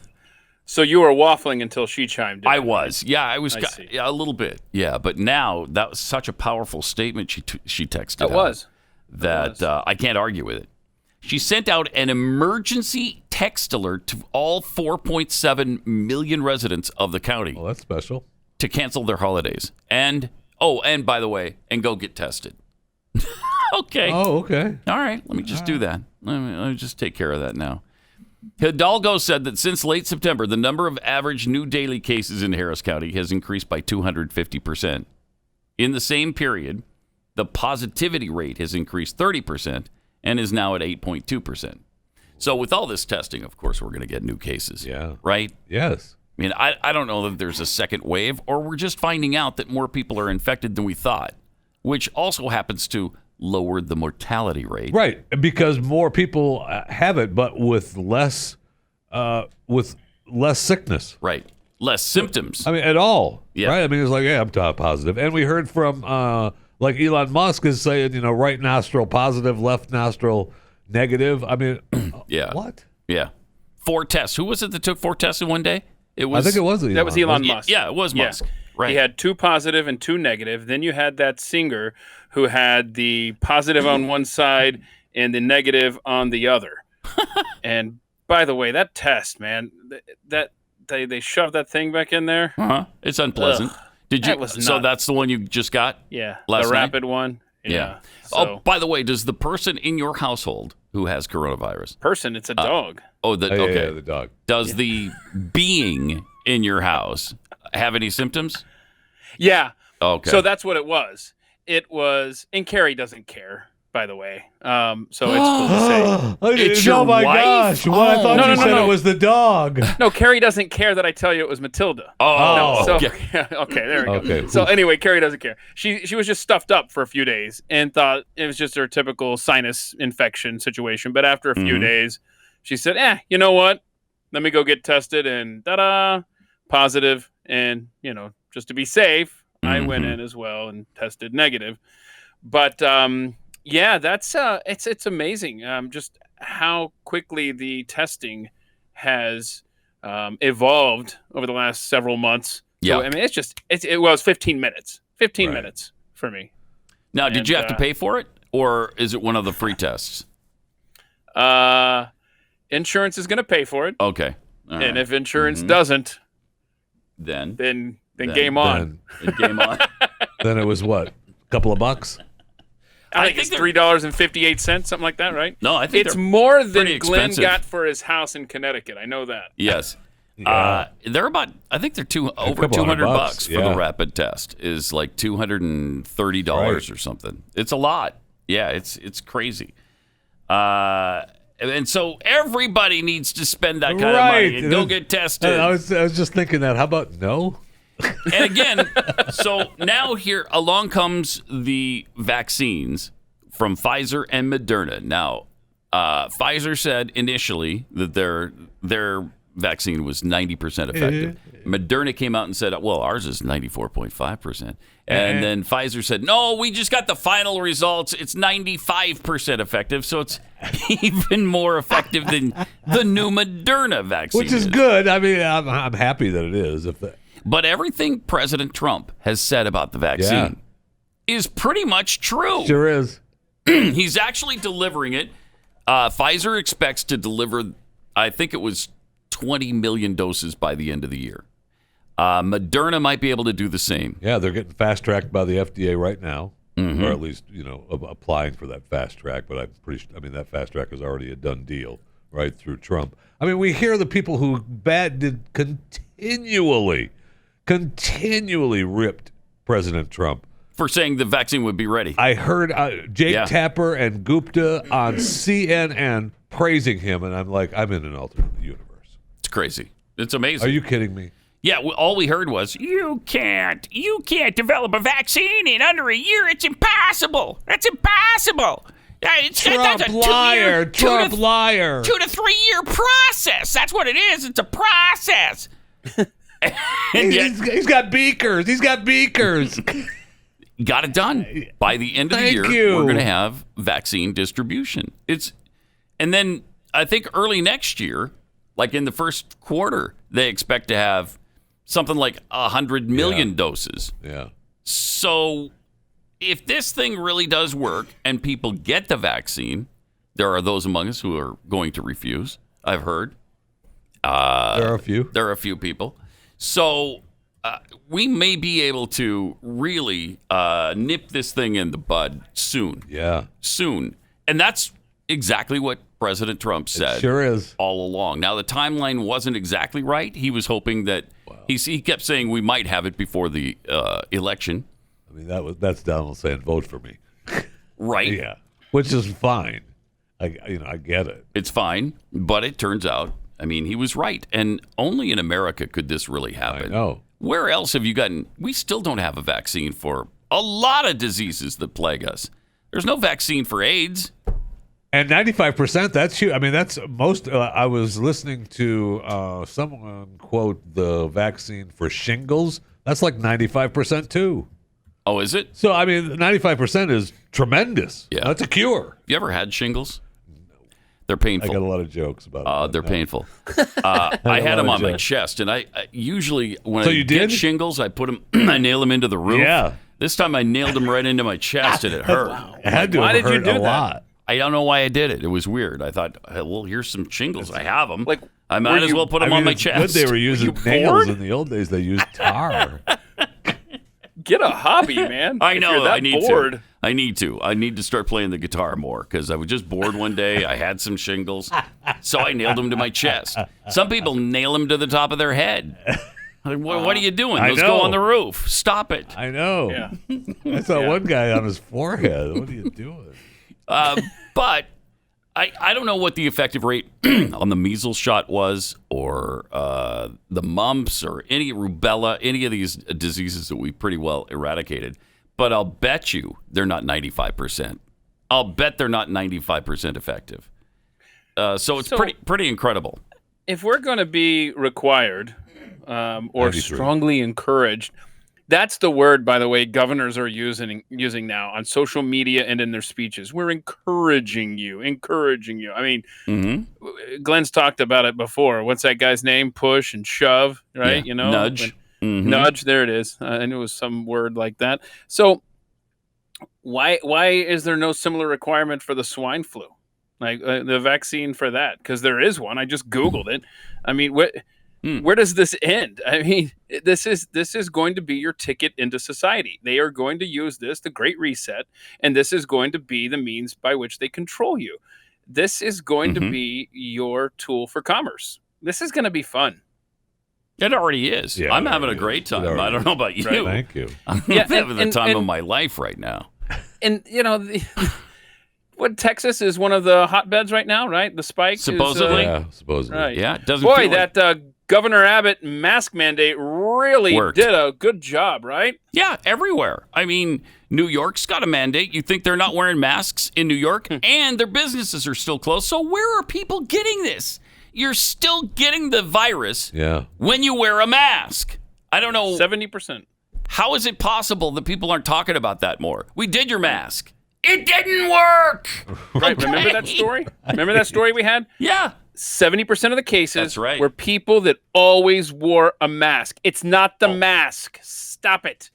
So you were waffling until she chimed in. I was. Yeah, I was I see. a little bit. Yeah, but now that was such a powerful statement she texted It out was. that I can't argue with it. She sent out an emergency text alert to all 4.7 million residents of the county. Well, that's special. To cancel their holidays. And by the way, and go get tested. Okay. Oh, okay. All right. Let me just do that. Let me just take care of that now. Hidalgo said that since late September, the number of average new daily cases in Harris County has increased by 250%. In the same period, the positivity rate has increased 30% and is now at 8.2%. So with all this testing, of course, we're going to get new cases. Yeah. Right? Yes. I mean, I don't know that there's a second wave, or we're just finding out that more people are infected than we thought, which also happens to lower the mortality rate. Right, because more people have it, but with less sickness. Right. Less symptoms. I mean, at all. Yeah. Right? I mean, it's like, yeah, I'm positive. And we heard from, like Elon Musk is saying, right nostril positive, left nostril negative. I mean, yeah. What? Yeah. 4 tests. Who was it that took 4 tests in one day? I think it was Elon. That was Elon Musk. Yeah, it was Musk. Right. He had 2 positive and 2 negative. Then you had that singer who had the positive on one side and the negative on the other. And by the way, that test, man, that they shoved that thing back in there. Uh-huh. It's unpleasant. Ugh. Did you? So that's the one you just got? Yeah, last the night? rapid one. Yeah. So, Oh, by the way, does the person in your household who has coronavirus? It's a dog. Okay. Yeah, the dog. Does the being in your house have any symptoms? Yeah. Okay. So that's what it was. It was, and Carrie doesn't care, by the way. So it's cool to say. It's your my wife? gosh. Well, I thought you said it was the dog. No, Carrie doesn't care that I tell you it was Matilda. Oh, so, okay. Okay, there we go. Okay. So anyway, Carrie doesn't care. She was just stuffed up for a few days and thought it was just her typical sinus infection situation. But after a few days, she said, you know what? Let me go get tested, and ta-da, positive. And, just to be safe, I went in as well and tested negative. But that's it's amazing just how quickly the testing has evolved over the last several months. Yeah. So, I mean, it was 15 minutes. 15 minutes for me. Now, did you have to pay for it, or is it one of the free tests? Insurance is going to pay for it. Okay. All and right. if insurance doesn't, then game on. Then game on. Then it was what? A couple of bucks? I think it's $3.58, something like that, right? No, I think it's they're more than pretty Glenn expensive. got for his house in Connecticut. I know that. Yes. Yeah. They're about, I think they're over couple $200 $100 for the rapid test, is like $230 or something. It's a lot. Yeah, it's crazy. And so everybody needs to spend that kind of money and go get tested. I was just thinking that. How about no? And again, so now here along comes the vaccines from Pfizer and Moderna. Now, Pfizer said initially that their vaccine was 90% effective. Moderna came out and said, well, ours is 94.5%. And then Pfizer said, no, we just got the final results. It's 95% effective, so it's even more effective than the new Moderna vaccine. Which is good. I mean, I'm happy that it is. But everything President Trump has said about the vaccine is pretty much true. Sure is. He's actually delivering it. Pfizer expects to deliver, I think it was 20 million doses by the end of the year. Moderna might be able to do the same. Yeah, they're getting fast-tracked by the FDA right now, or at least, applying for that fast track. But that fast track is already a done deal, right, through Trump. I mean, we hear the people who did continually ripped President Trump for saying the vaccine would be ready. I heard Jake Tapper and Gupta on CNN praising him, and I'm like, I'm in an alternate universe. It's crazy. It's amazing. Are you kidding me? Yeah, all we heard was, you can't develop a vaccine in under a year. It's impossible. That's impossible. Trump liar. Trump liar. 2 to 3 year process. That's what it is. It's a process. He's got beakers. He's got beakers. Got it done. By the end of the year, we're going to have vaccine distribution. And then I think early next year, like in the first quarter, they expect to have something like 100 million doses. Yeah. So if this thing really does work and people get the vaccine, there are those among us who are going to refuse, I've heard. There are a few. There are a few people. So we may be able to really nip this thing in the bud soon. Yeah. Soon. And that's exactly what President Trump said. It sure is. All along. Now, the timeline wasn't exactly right. He was hoping that he kept saying we might have it before the election. I mean, that's Donald saying vote for me. Right. Yeah. Which is fine. I get it. It's fine, but it turns out, I mean, he was right, and only in America could this really happen. I know. Where else have you gotten? We still don't have a vaccine for a lot of diseases that plague us. There's no vaccine for AIDS. And 95%, that's huge. I mean, that's most. I was listening to someone quote the vaccine for shingles. That's like 95% too. Oh, is it? So, I mean, 95% is tremendous. Yeah. That's a cure. You ever had shingles? They're painful. I got a lot of jokes about it. They're painful. I had them on my chest, and I usually, when I get shingles, I put them, I nail them into the roof. Yeah. This time I nailed them right into my chest, and it hurt. It had to Why have did you hurt do a that? lot. I don't know why I did it. It was weird. I thought, well, here's some shingles. I have them. Like, I might as well put them on my it's chest. Good they were using nails bored? in the old days. They used tar. Get a hobby, man. I If know. you're that I need bored. to. I need to start playing the guitar more because I was just bored one day. I had some shingles, so I nailed them to my chest. Some people nail them to the top of their head. Like, what are you doing? I Those know. go on the roof. Stop it. I know. Yeah. I saw one guy on his forehead. What are you doing? But I don't know what the effective rate on the measles shot was, or the mumps, or any rubella, any of these diseases that we pretty well eradicated. But I'll bet you they're not 95%. I'll bet they're not 95% effective. So it's pretty incredible. If we're going to be required or 93. strongly encouraged, that's the word, by the way, governors are using now on social media and in their speeches. We're encouraging you. I mean, Glenn's talked about it before. What's that guy's name? Push and shove, right? Yeah. You know, Nudge. Nudge. There it is. I knew it was some word like that. So why is there no similar requirement for the swine flu, like the vaccine for that? Because there is one. I just Googled it. I mean, where does this end? I mean, this is going to be your ticket into society. They are going to use this, the Great Reset, and this is going to be the means by which they control you. This is going to be your tool for commerce. This is going to be fun. It already is. Yeah, I'm it having a already great is. time. It already I don't know about you. Right. Thank you. I'm Yeah, having the and- time of and- my life right now. And, you know, what Texas is one of the hotbeds right now, right? The spike Supposedly. Yeah, supposedly. Right. Yeah, it doesn't Boy, feel like- that Governor Abbott mask mandate really Worked. did a good job, right? Yeah, everywhere. I mean, New York's got a mandate. You think they're not wearing masks in New York? And their businesses are still closed. So where are people getting this? You're still getting the virus when you wear a mask. I don't know. 70%. How is it possible that people aren't talking about that more? We did your mask. It didn't work. Right. Remember that story? Remember that story we had? Yeah. 70% of the cases That's right. were people that always wore a mask. It's not the mask. Stop it.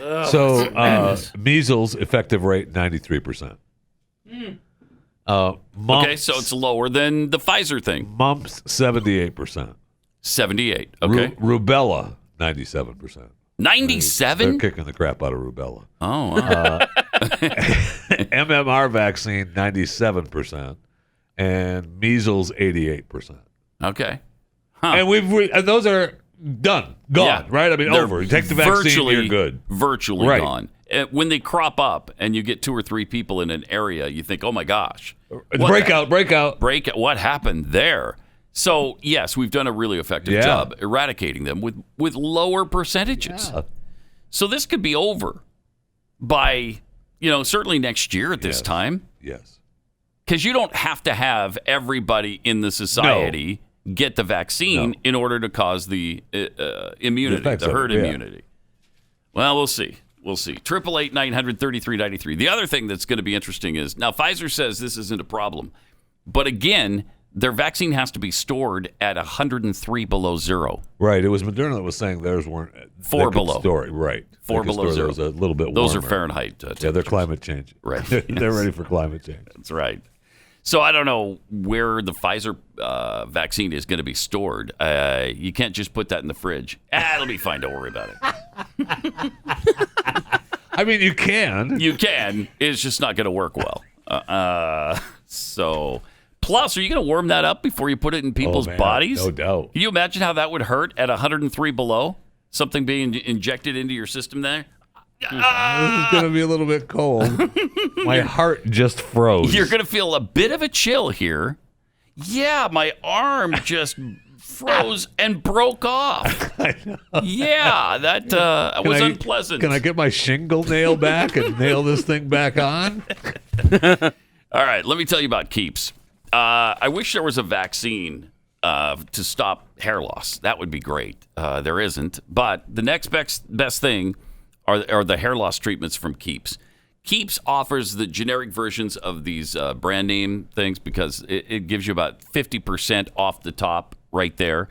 Ugh, So it's madness. measles effective rate 93%. Mumps, Okay, so it's lower than the Pfizer thing. mumps 78%. 78. Okay. Rubella 97%. 97? They're kicking the crap out of rubella. Oh, wow. MMR vaccine 97%, and measles 88%. Okay. And and those are done, gone, Yeah. right? I mean, They're over. You take the vaccine, virtually- you're good. Virtually Right. gone. When they crop up and you get 2 or 3 people in an area, you think, oh my gosh. Breakout. What happened there? So, yes, we've done a really effective job eradicating them with lower percentages. Yeah. So this could be over by, certainly next year at this time. Yes. Because you don't have to have everybody in the society get the vaccine in order to cause the immunity, the herd immunity. Well, we'll see. We'll see. 888-900-3393. The other thing that's going to be interesting is, now Pfizer says this isn't a problem. But again, their vaccine has to be stored at 103 below zero. Right. It was Moderna that was saying theirs weren't 4 below. Right. 4 below zero. Those a little bit warmer. Those are Fahrenheit. Yeah, they're climate change. Right. They're ready for climate change. That's right. So I don't know where the Pfizer vaccine is going to be stored. You can't just put that in the fridge. It'll be fine. Don't worry about it. I mean, you can. You can. It's just not going to work well. So, plus, are you going to warm that up before you put it in people's bodies? No doubt. Can you imagine how that would hurt at 103 below? Something being injected into your system there? This is going to be a little bit cold. My heart just froze. You're going to feel a bit of a chill here. Yeah, my arm just froze and broke off. I know. Yeah, that was unpleasant. Can I get my shingle nail back and nail this thing back on? All right, let me tell you about Keeps. I wish there was a vaccine to stop hair loss. That would be great. There isn't. But the next best thing are the hair loss treatments from Keeps. Keeps offers the generic versions of these brand name things because it gives you about 50% off the top right there.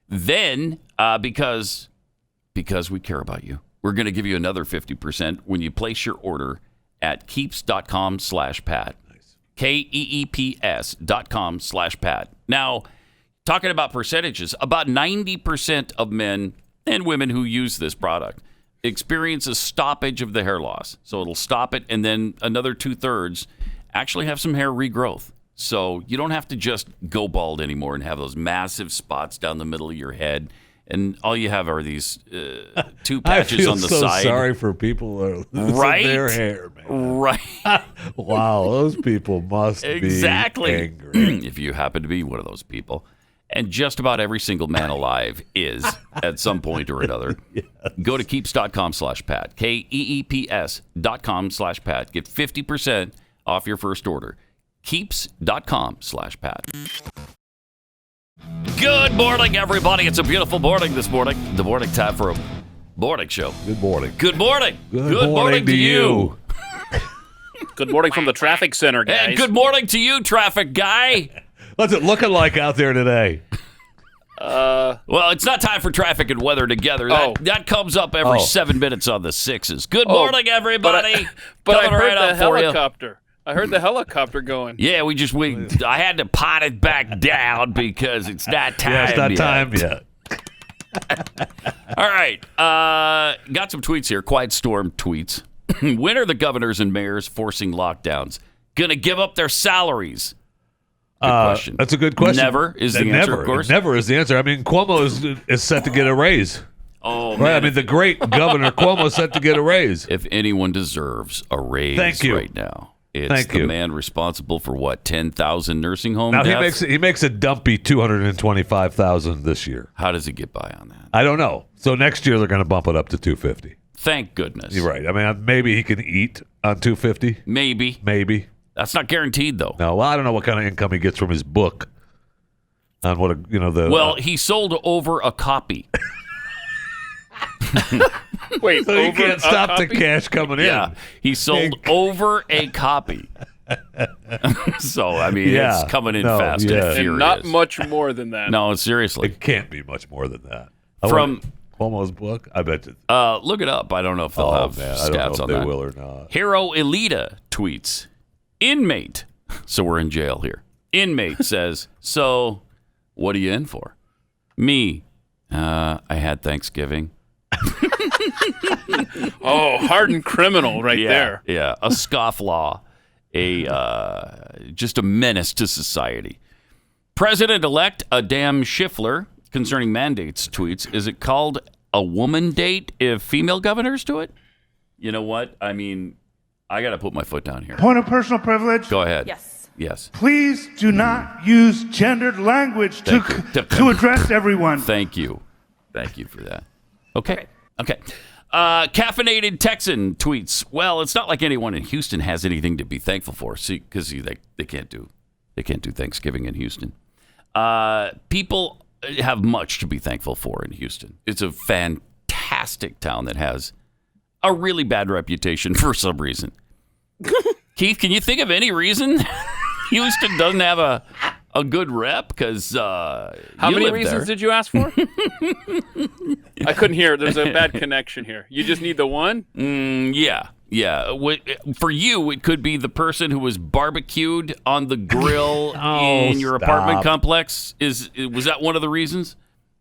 Then, because we care about you, we're going to give you another 50% when you place your order at keeps.com/Pat. Nice. KEEPS.com/Pat. Now, talking about percentages, about 90% of men and women who use this product experience a stoppage of the hair loss. So it'll stop it, and then another 2/3 actually have some hair regrowth. So you don't have to just go bald anymore and have those massive spots down the middle of your head, and all you have are these 2 patches on the side. side. Sorry for people who are losing their hair, man. Right. Wow, those people must be angry. If you happen to be one of those people. And just about every single man alive is at some point or another. Yes. Go to keeps.com/Pat. KEEPS.com/Pat. Get 50% off your first order. Keeps.com/Pat. Good morning, everybody. It's a beautiful morning this morning. The morning time for a morning show. Good morning. Good morning. Good morning to you. Good morning from the traffic center, guys. And good morning to you, traffic guy. What's it looking like out there today? Well, it's not time for traffic and weather together. That comes up every 7 minutes on the 6s. Good morning, everybody. But I heard right the out for you. helicopter. I heard the helicopter going. Yeah, I had to pot it back down because it's not time yet. Yeah, it's not time yet. All right. Got some tweets here. Quiet storm tweets. When are the governors and mayors forcing lockdowns going to give up their salaries? Good question. That's a good question. Never is the answer, of course. Never is the answer. I mean, Cuomo is set to get a raise. Oh, right? man. I mean, the great Governor Cuomo is set to get a raise. If anyone deserves a raise right now, it's the man responsible for 10,000 nursing home deaths? He makes a dumpy $225,000 this year. How does he get by on that? I don't know. So next year they're going to bump it up to $250,000. Thank goodness. You're right. I mean, maybe he can eat on $250,000. Maybe. That's not guaranteed, though. No, well, I don't know what kind of income he gets from his book. On what Well, he sold over a copy. Wait, so you can't stop the cash coming in. Yeah, he sold over a copy. So I mean, it's coming in fast and furious. And not much more than that. No, seriously, it can't be much more than that. From Cuomo's book, I bet you. Look it up. I don't know if they'll have stats I don't know if on they that. will or not. Hero Elita tweets, inmate. So we're in jail here. Inmate says, so what are you in for? Me. I had Thanksgiving. Oh, hardened criminal right there. Yeah, a scofflaw, just a menace to society. President-elect Adam Schiffler, concerning mandates, tweets, is it called a woman date if female governors do it? You know what? I mean, I got to put my foot down here. Point of personal privilege. Go ahead. Yes. Yes. Please do not use gendered language to address everyone. Thank you. Thank you for that. Okay. Caffeinated Texan tweets, well, it's not like anyone in Houston has anything to be thankful for. See, because they can't do Thanksgiving in Houston. People have much to be thankful for in Houston. It's a fantastic town that has a really bad reputation for some reason. Keith, can you think of any reason Houston doesn't have a good rep? Because how many reasons did you ask for? I couldn't hear. There's a bad connection here. You just need the one? Yeah. For you, it could be the person who was barbecued on the grill in your apartment complex. Was that one of the reasons?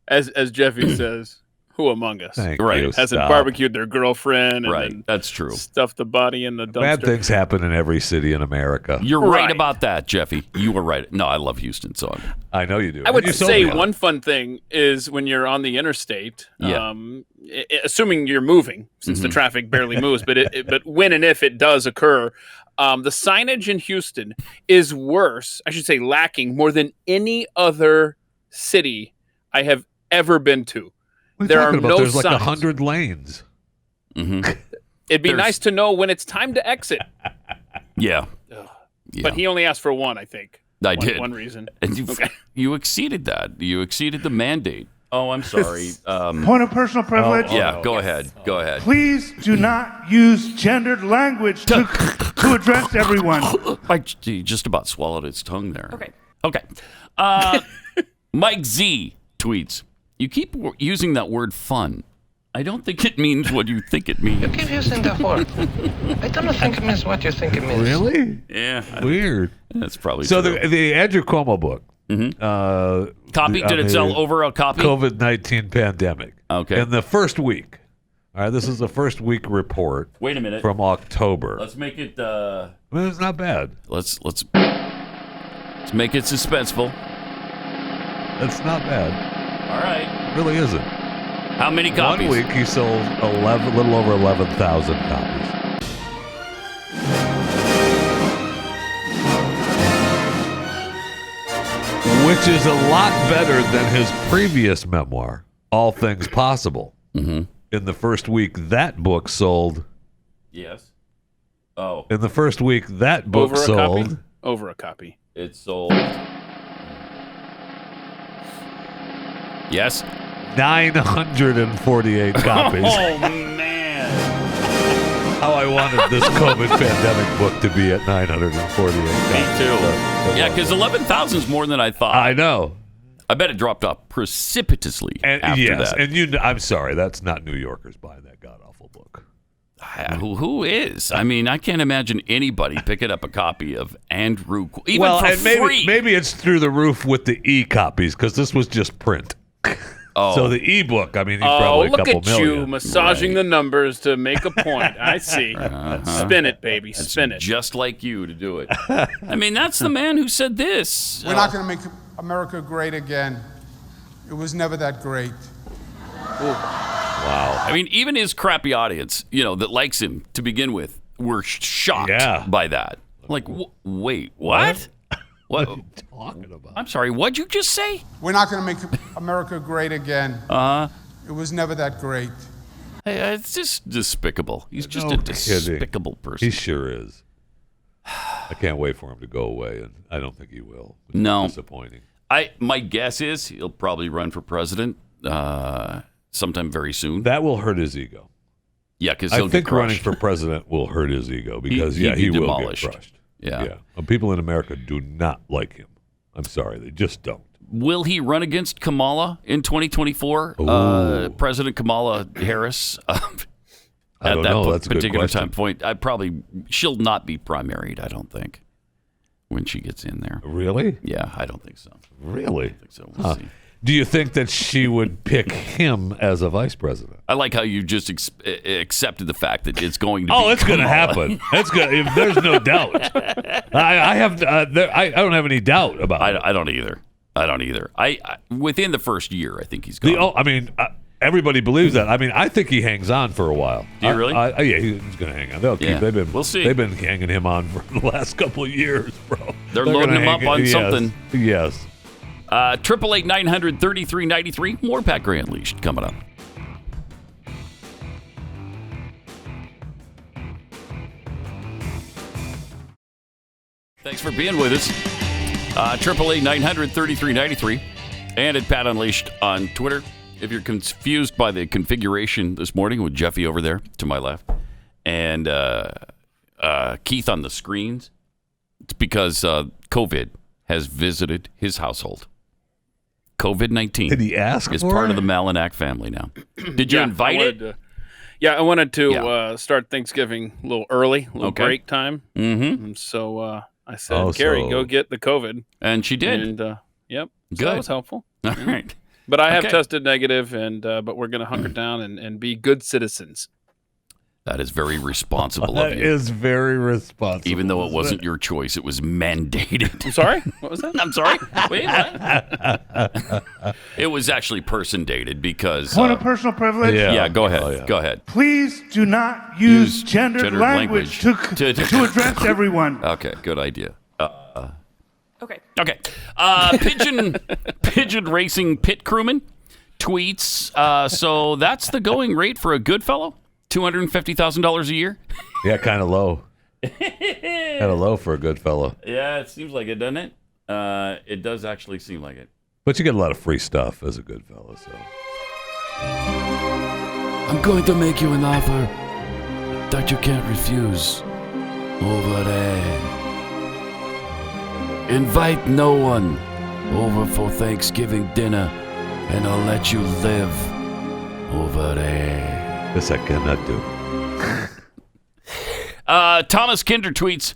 As Jeffy says, who among us hasn't barbecued their girlfriend and then that's true. Stuffed the body in the dumpster? Bad things happen in every city in America. You're right about that, Jeffy. You were right. No, I love Houston, so I know you do. I would say one fun thing is when you're on the interstate, assuming you're moving, since the traffic barely moves, but when and if it does occur, the signage in Houston is worse, I should say lacking, more than any other city I have ever been to. There are no There's signs. like 100 lanes. It'd be nice to know when it's time to exit. Yeah. But he only asked for one, I think. I did. One reason. And you exceeded that. You exceeded the mandate. Oh, I'm sorry. Point of personal privilege. Go ahead. Please do not use gendered language to address everyone. He just about swallowed his tongue there. Okay. Mike Z tweets, you keep using that word fun. I don't think it means what you think it means. You keep using that word. I don't think it means what you think it means. Really? Yeah. Weird. That's probably so. True. The Andrew Cuomo book. Copy? Did it sell over a copy? COVID-19 pandemic. Okay. In the first week. All right. This is the first week report. Wait a minute. From October. Let's make it. Well, it's not bad. Let's make it suspenseful. It's not bad. All right. It really isn't. How many copies? 1 week he sold a little over 11,000 copies. Which is a lot better than his previous memoir, All Things Possible. Mm-hmm. In the first week, that book sold. Yes. Oh. In the first week, that book sold. Over a copy. It sold. Yes. 948 copies. Oh, man. How I wanted this COVID pandemic book to be at 948 copies. Me too. Yeah, because 11,000 is more than I thought. I know. I bet it dropped off precipitously after that. And I'm sorry, that's not New Yorkers buying that god-awful book. Who is? I mean, I can't imagine anybody picking up a copy of Andrew, even well, for and free. Maybe it's through the roof with the e-copies, because this was just print. Oh. So the e-book, I mean, probably a couple million. Look at you massaging the numbers to make a point. I see. Spin it, baby. Spin it. Just like you to do it. I mean, that's the man who said this. We're not going to make America great again. It was never that great. Wow. I mean, even his crappy audience, that likes him to begin with, were shocked by that. Like, wait, what? What are you talking about? I'm sorry, what'd you just say? We're not going to make America great again. It was never that great. Hey, it's just despicable. He's just a despicable person. He sure is. I can't wait for him to go away, and I don't think he will. No. Disappointing. My guess is he'll probably run for president sometime very soon. That will hurt his ego. Yeah, because he'll I think get crushed. running for president will hurt his ego because he will demolished. get crushed. Yeah. People in America do not like him. I'm sorry, they just don't. Will he run against Kamala in 2024? President Kamala Harris. I don't know. That's a good particular question. time point. She'll not be primaried, I don't think, when she gets in there. Really? Yeah, I don't think so. Really? I don't think so. We'll see. Do you think that she would pick him as a vice president? I like how you just accepted the fact that it's going to. It's going to happen. It's going. There's no doubt. I don't have any doubt about it. I don't either. I within the first year, I think he's gone. Everybody believes that. I mean, I think he hangs on for a while. Do you really? Yeah, he's going to hang on. We'll see. They've been hanging him on for the last couple of years, bro. They're loading him up on something. Yes. 888-900-3393. More Pat Gray Unleashed coming up. Thanks for being with us. 888-900-3393 and at Pat Unleashed on Twitter. If you're confused by the configuration this morning with Jeffy over there to my left and Keith on the screens, it's because COVID has visited his household. COVID-19 Did he ask is for part it? of the Malinak family now. Did you invite it? I wanted to start Thanksgiving a little early, a little Okay. break time. Mm-hmm. And so I said, Carrie, go get the COVID. And she did. And, yep. Good. So that was helpful. All right. But I have Okay. tested negative, and but we're going to hunker down and be good citizens. That is very responsible of That you. is very responsible. Even though it wasn't your choice, it was mandated. I'm sorry? What was that? I'm sorry. Wait, what? It was actually person dated because. Point of personal privilege. Yeah, go ahead. Go ahead. Please do not use gendered language to address everyone. Okay, good idea. Okay. Okay. Pigeon racing pit crewman tweets. So that's the going rate for a good fellow? $250,000 a year? Yeah, kind of low. Kind of low for a good fellow. Yeah, it seems like it, doesn't it? It does actually seem like it. But you get a lot of free stuff as a good fellow, so. I'm going to make you an offer that you can't refuse. Over there. Invite no one over for Thanksgiving dinner, and I'll let you live over there. This I cannot do. Thomas Kinder tweets,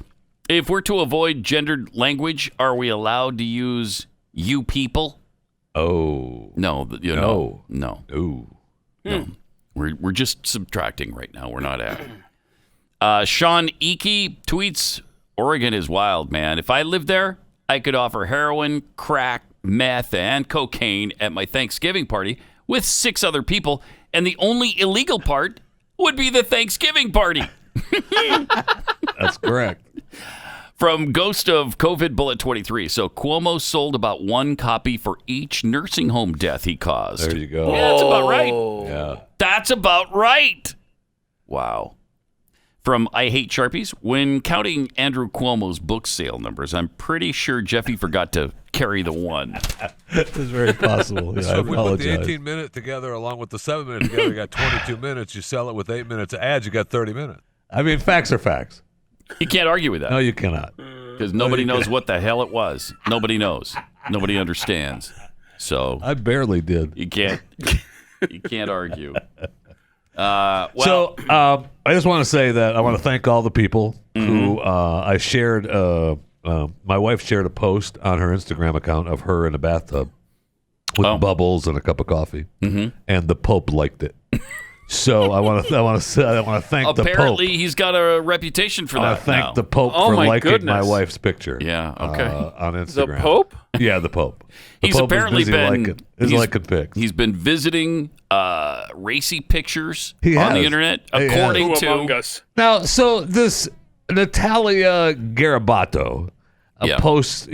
if we're to avoid gendered language, are we allowed to use you people? Oh. No. No. No. Ooh. No. We're just subtracting right now. We're not adding. Sean Eakey tweets, Oregon is wild, man. If I lived there, I could offer heroin, crack, meth, and cocaine at my Thanksgiving party with 6 other people, and the only illegal part would be the Thanksgiving party. That's correct. From Ghost of COVID Bullet 23. So Cuomo sold about 1 copy for each nursing home death he caused. There you go. Yeah, that's about right. Yeah. That's about right. Wow. From I Hate Sharpies, when counting Andrew Cuomo's book sale numbers, I'm pretty sure Jeffy forgot to carry the 1. It's very possible. Yeah, So I if we put the apologize. 18-minute together along with the 7-minute together, you got 22 minutes. You sell it with 8 minutes of ads, you got 30 minutes. I mean, facts are facts. You can't argue with that. No, you cannot. Because nobody knows what the hell it was. Nobody knows. Nobody understands. So I barely did. you can't argue. I just want to say that I want to thank all the people who I shared. My wife shared a post on her Instagram account of her in a bathtub with bubbles and a cup of coffee, and the Pope liked it. So I want to thank the Pope. Apparently, he's got a reputation for I that. want to thank now. the Pope for liking my wife's picture. Yeah. Okay. On Instagram. The Pope? Yeah, the Pope. The He's Pope is apparently busy been liking pics. He's been visiting racy pictures He on the has. internet, He has. according Who to among us? Now, so this Natalia Garabato posts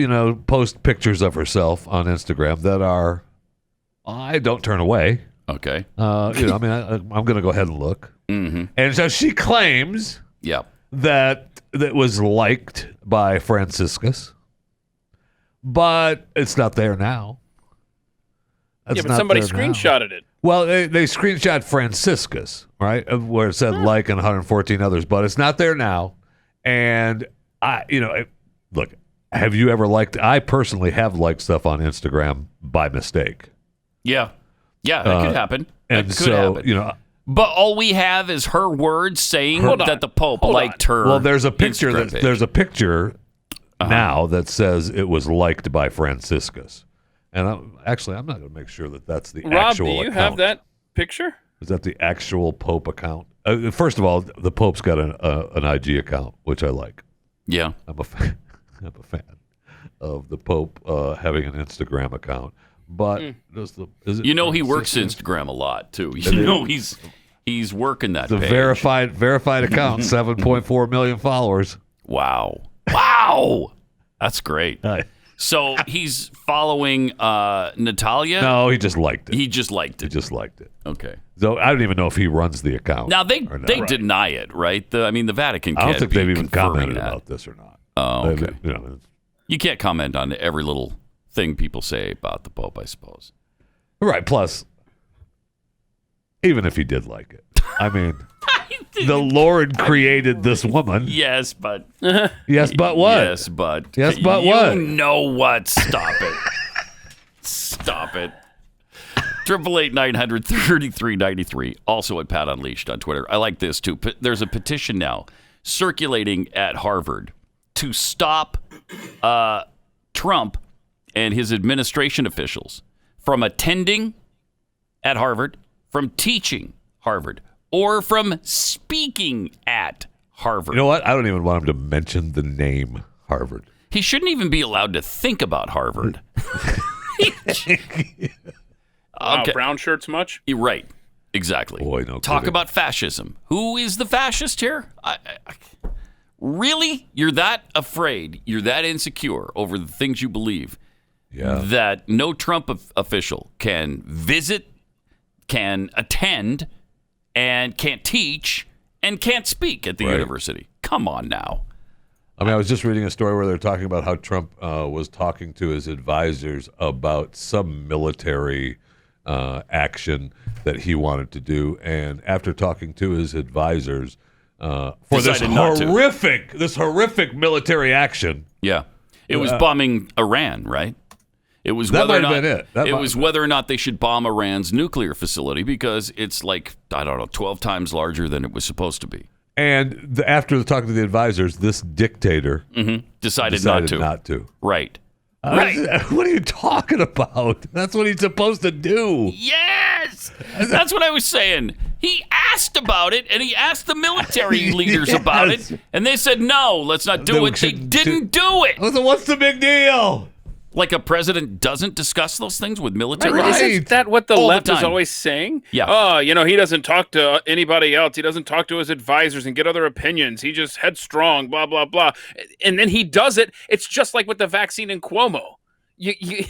pictures of herself on Instagram that are, I don't turn away. Okay. I'm going to go ahead and look. Mm-hmm. And so she claims that was liked by Franciscus, but it's not there now. It's But not somebody there now. screenshotted it. Well, they screenshot Franciscus, right, where it said like and 114 others, but it's not there now. And look, have you ever liked? I personally have liked stuff on Instagram by mistake. Yeah, that could happen. And That could so, happen. But all we have is her words saying that the Pope liked her. Well, there's a picture Instagram page. there's a picture now that says it was liked by Franciscus. And I'm not going to make sure that that's the Rob, actual do you account. have that picture? Is that the actual Pope account? First of all, the Pope's got an IG account, which I like. Yeah. I'm a fan of the Pope having an Instagram account. But he works Instagram a lot too. He's working that. The page. verified account, 7.4 million followers. Wow. That's great. So he's following Natalia? No, he just liked it. He just liked it. Okay. So I don't even know if he runs the account. Now, they deny it, right? The Vatican can't I don't think they've even commented that. about this or not. Oh, okay. You can't comment on every little thing people say about the Pope, I suppose. Right. Plus, even if he did like it, I mean, the Lord created this woman. Yes, but... Yes, but what? Yes, but... Yes, but what? You know what? Stop it. Stop it. 888-900-3393. Also at Pat Unleashed on Twitter. I like this, too. There's a petition now circulating at Harvard to stop Trump and his administration officials from attending at Harvard, from teaching Harvard, or from speaking at Harvard. You know what? I don't even want him to mention the name Harvard. He shouldn't even be allowed to think about Harvard. Wow, brown shirts much? You're right. Exactly. Boy, no Talk kidding. about fascism. Who is the fascist here? Really? You're that afraid, you're that insecure over the things you believe that no Trump official can visit, can attend, and can't teach, and can't speak at the university. Come on now. I mean, I was just reading a story where they're talking about how Trump was talking to his advisors about some military action that he wanted to do, and after talking to his advisors for this horrific military action, it was bombing Iran, right? It was that whether or might have not been it. it was whether or not they should bomb Iran's nuclear facility because it's like 12 times larger than it was supposed to be. And after talking to the advisors, this dictator decided not to. Right. What are you talking about? That's what he's supposed to do. Yes! That's what I was saying. He asked about it, and he asked the military leaders about it, and they said, no, let's not do it. They didn't do it. So what's the big deal? Like a president doesn't discuss those things with military Right. leaders? Isn't that what the All left the is time. always saying? Yeah. Oh, he doesn't talk to anybody else. He doesn't talk to his advisors and get other opinions. He just headstrong, blah, blah, blah. And then he does it. It's just like with the vaccine in Cuomo. They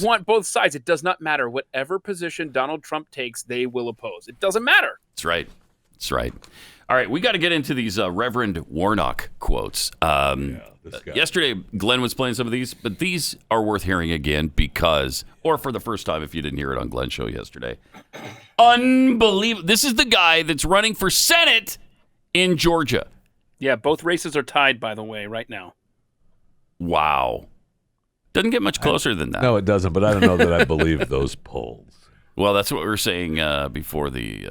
want both sides. It does not matter. Whatever position Donald Trump takes, they will oppose. It doesn't matter. That's right. That's right. All right, we got to get into these Reverend Warnock quotes. Yesterday, Glenn was playing some of these, but these are worth hearing again because, or for the first time if you didn't hear it on Glenn's show yesterday. Unbelievable. This is the guy that's running for Senate in Georgia. Yeah, both races are tied, by the way, right now. Wow. Doesn't get much closer than that. No, it doesn't, but I don't know that I believe those polls. Well, that's what we were saying before the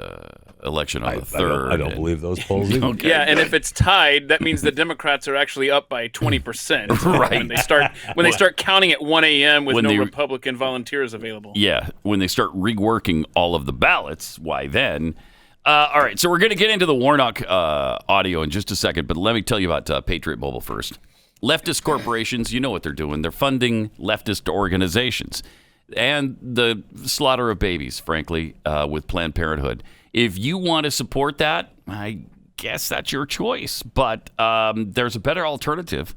election on the 3rd. I don't believe those polls either. Okay. Yeah, and if it's tied, that means the Democrats are actually up by 20%. Right. When they start counting at 1 a.m. with no Republican volunteers available. Yeah, when they start reworking all of the ballots, why then? All right, so we're going to get into the Warnock audio in just a second, but let me tell you about Patriot Mobile first. Leftist corporations, you know what they're doing. They're funding leftist organizations and the slaughter of babies, frankly, with Planned Parenthood. If you want to support that, I guess that's your choice. But there's a better alternative,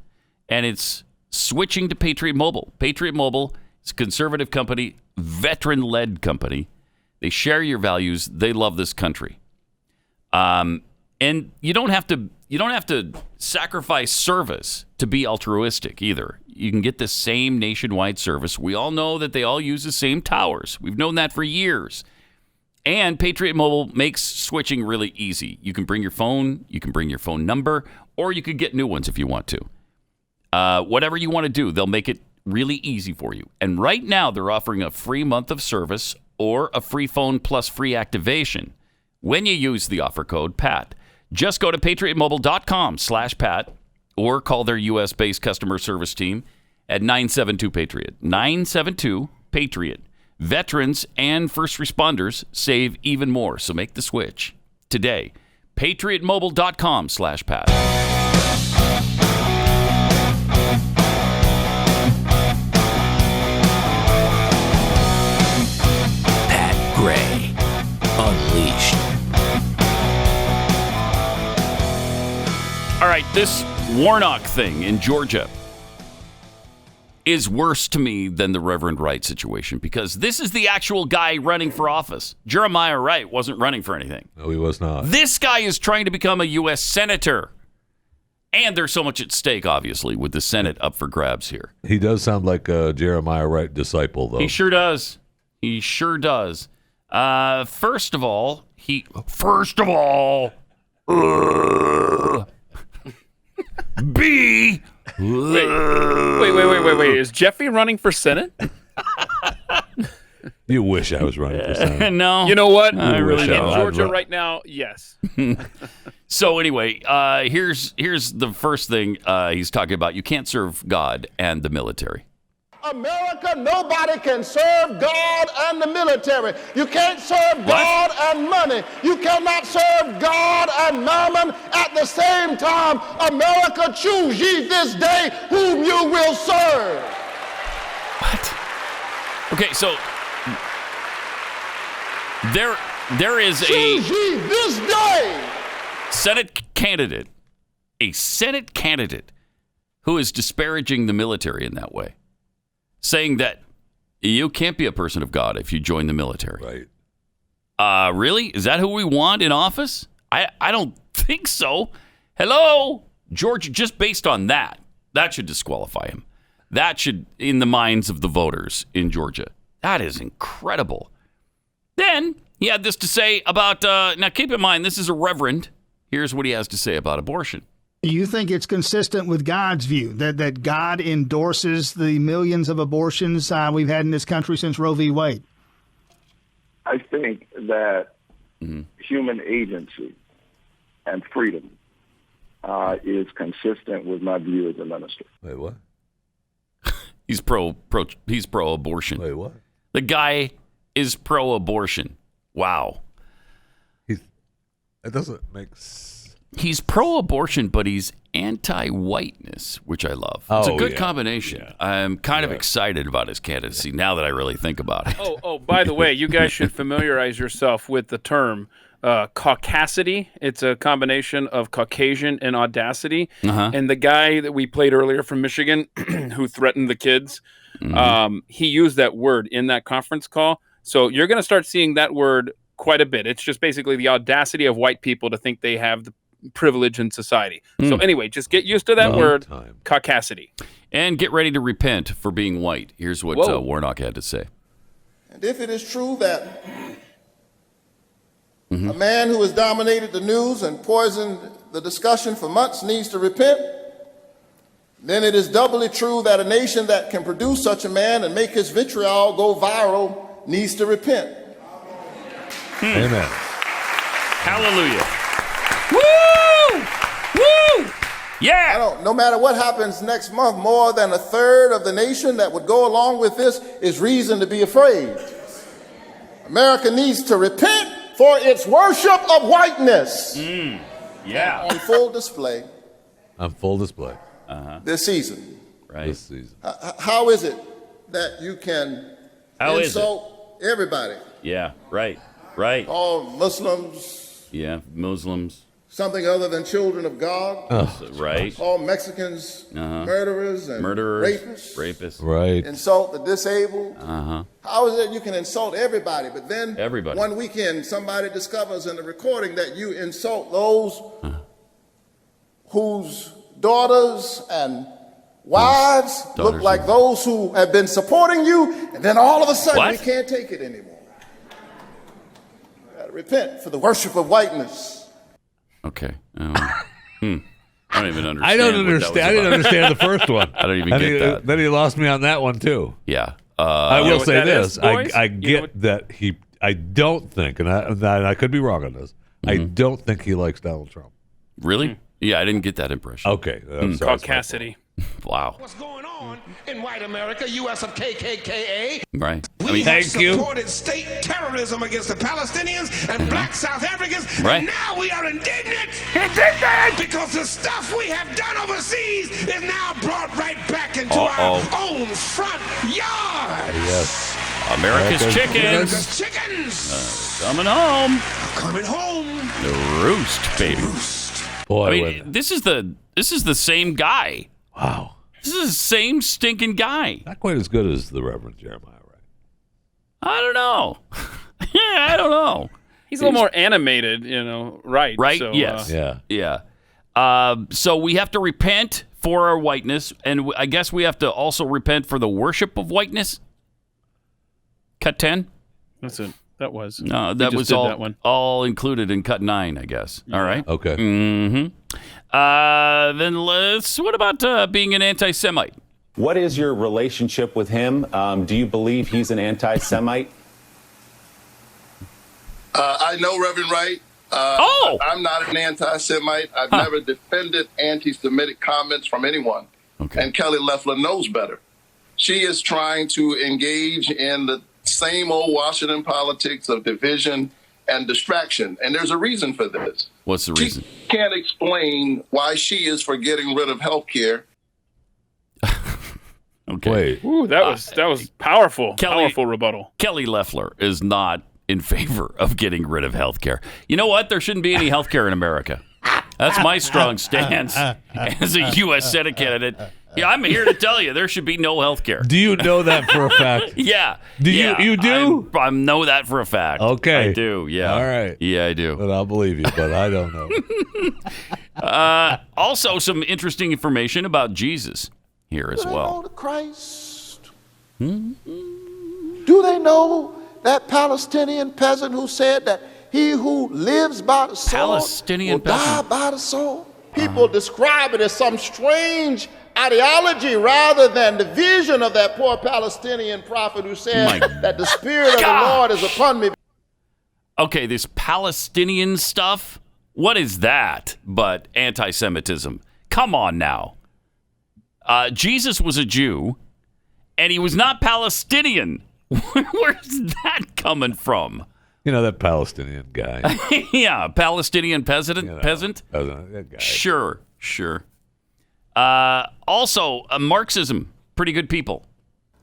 and it's switching to Patriot Mobile. Patriot Mobile is a conservative company, veteran-led company. They share your values. They love this country. And you don't have to sacrifice service to be altruistic either. You can get the same nationwide service. We all know that they all use the same towers. We've known that for years. And Patriot Mobile makes switching really easy. You can bring your phone, you can bring your phone number, or you could get new ones if you want to. Whatever you want to do, they'll make it really easy for you. And right now, they're offering a free month of service or a free phone plus free activation when you use the offer code PAT. Just go to patriotmobile.com/Pat or call their U.S.-based customer service team at 972-PATRIOT. 972-PATRIOT. Veterans and first responders save even more, so make the switch today. patriotmobile.com/Pat. Pat Gray, Unleashed. All right, this Warnock thing in Georgia. is worse to me than the Reverend Wright situation, because this is the actual guy running for office. Jeremiah Wright wasn't running for anything. No, he was not. This guy is trying to become a U.S. senator. And there's so much at stake, obviously, with the Senate up for grabs here. He does sound like a Jeremiah Wright disciple, though. He sure does. He sure does. First of all, B. Wait. Is Jeffy running for Senate? You wish I was running for Senate. No. You know what? I really in don't. Georgia right now, yes. So anyway, here's the first thing he's talking about. You can't serve God and the military. America, nobody can serve God and the military. You can't serve God and money. You cannot serve God and mammon at the same time. America, choose ye this day whom you will serve. What? Okay, so there is choose ye this day. Senate candidate who is disparaging the military in that way, saying that you can't be a person of God if you join the military. Right. Really? Is that who we want in office? I don't think so. Hello? Georgia, just based on that should disqualify him. That should, in the minds of the voters in Georgia. That is incredible. Then he had this to say about, now keep in mind, this is a reverend. Here's what he has to say about abortion. You think it's consistent with God's view that God endorses the millions of abortions we've had in this country since Roe v. Wade? I think that human agency and freedom is consistent with my view as a minister. Wait, what? He's pro-abortion. Wait, what? The guy is pro-abortion. Wow. It doesn't make sense. He's pro-abortion, but he's anti-whiteness, which I love. It's a good combination. Yeah. I'm kind of excited about his candidacy now that I really think about it. Oh, by the way, you guys should familiarize yourself with the term caucasity. It's a combination of Caucasian and audacity. And the guy that we played earlier from Michigan who threatened the kids, he used that word in that conference call. So you're going to start seeing that word quite a bit. It's just basically the audacity of white people to think they have the privilege in society. So anyway, just get used to that word, caucasity. And get ready to repent for being white. Here's what Warnock had to say. And if it is true that a man who has dominated the news and poisoned the discussion for months needs to repent, then it is doubly true that a nation that can produce such a man and make his vitriol go viral needs to repent. Amen. Hallelujah. Woo! Woo! Yeah! No matter what happens next month, more than a third of the nation that would go along with this is reason to be afraid. America needs to repent for its worship of whiteness. Yeah. On full display. On full display. This season. Right. This season. How is it that you can insult everybody? Yeah, right. Right. All Muslims. Yeah, Muslims. Something other than children of God. Right. All Mexicans, murderers and rapists. Right. Insult the disabled. How is it you can insult everybody, but then one weekend somebody discovers in the recording that you insult those whose daughters and wives look like those who have been supporting you, and then all of a sudden we can't take it anymore. Repent for the worship of whiteness. Okay. I don't even understand. I didn't understand the first one. I don't even get that. Then he lost me on that one too. Yeah. I will say this: I get that he. I don't think, and I could be wrong on this. I don't think he likes Donald Trump. Really? Yeah, I didn't get that impression. Okay. Caucasity. Wow. What's going on in white America, U.S. of KKKA? Right. We have supported state terrorism against the Palestinians and black South Africans, right. And now we are indignant because the stuff we have done overseas is now brought right back into our own front yard. Yes. America's chickens. Coming home. Coming home. The roost, baby. Boy, I mean, this is the same guy. Wow. This is the same stinking guy. Not quite as good as the Reverend Jeremiah, right? I don't know. Yeah, I don't know. He's a little more animated, right? Right? So, yes. Yeah. So we have to repent for our whiteness, and I guess we have to also repent for the worship of whiteness. Cut 10? That's it. That was. No, that was all included in cut 9, I guess. Yeah. All right. Okay. Mm-hmm. Then what about being an anti-Semite? What is your relationship with him? Do you believe he's an anti-Semite? I know Reverend Wright. I'm not an anti-Semite. I've never defended anti-Semitic comments from anyone. Okay. And Kelly Loeffler knows better. She is trying to engage in the same old Washington politics of division and distraction. And there's a reason for this. What's the reason? She can't explain why she is for getting rid of health care. Okay. Wait. Ooh, that was powerful. Powerful rebuttal. Kelly Loeffler is not in favor of getting rid of health care. You know what? There shouldn't be any health care in America. That's my strong stance as a U.S. Senate candidate. Yeah, I'm here to tell you there should be no health care. Do you know that for a fact? Yeah. You do? I know that for a fact. Okay. I do, yeah. All right. Yeah, I do. But I'll believe you, but I don't know. Also, some interesting information about Jesus here as Do they know well. the Christ? Do they know that Palestinian peasant who said that he who lives by the sword Palestinian will die peasant. by the sword? People describe it as some strange ideology rather than the vision of that poor Palestinian prophet who said that the Spirit of the Lord is upon me. Okay, this Palestinian stuff, what is that but anti-Semitism? Come on now. Jesus was a Jew, and he was not Palestinian. Where's that coming from? You know, that Palestinian guy. Yeah, Palestinian peasant. That guy. Sure. Also, Marxism, pretty good people.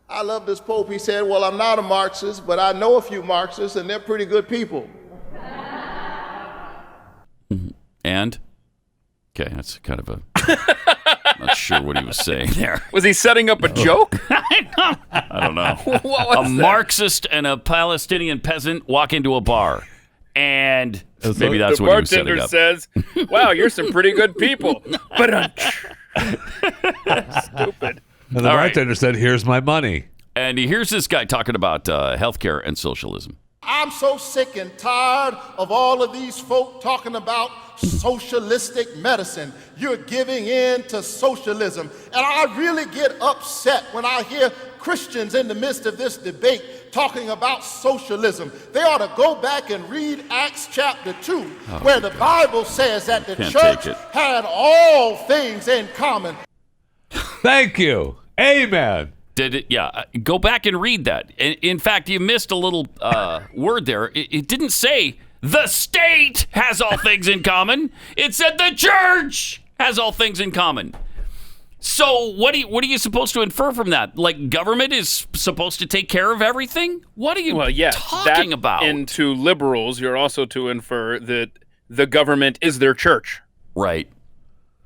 I love this Pope. He said, well, I'm not a Marxist, but I know a few Marxists, and they're pretty good people. And? Okay, that's kind of a... not sure what he was saying there. Was he setting up a joke? I don't know. What was a Marxist and a Palestinian peasant walk into a bar, and maybe that's the what he was setting bartender up. says, wow, you're some pretty good people. But stupid. And the All right. bartender said, here's my money. And here's this guy talking about healthcare and socialism. I'm so sick and tired of all of these folk talking about socialistic medicine. You're giving in to socialism. And I really get upset when I hear Christians in the midst of this debate talking about socialism. They ought to go back and read Acts chapter 2, where the Bible says that the church had all things in common. Thank you. Amen. Did it? Yeah. Go back and read that. In fact, you missed a little word there. It didn't say the state has all things in common. It said the church has all things in common. So what are you supposed to infer from that? Like government is supposed to take care of everything? What are you talking about? And to liberals, you're also to infer that the government is their church. Right.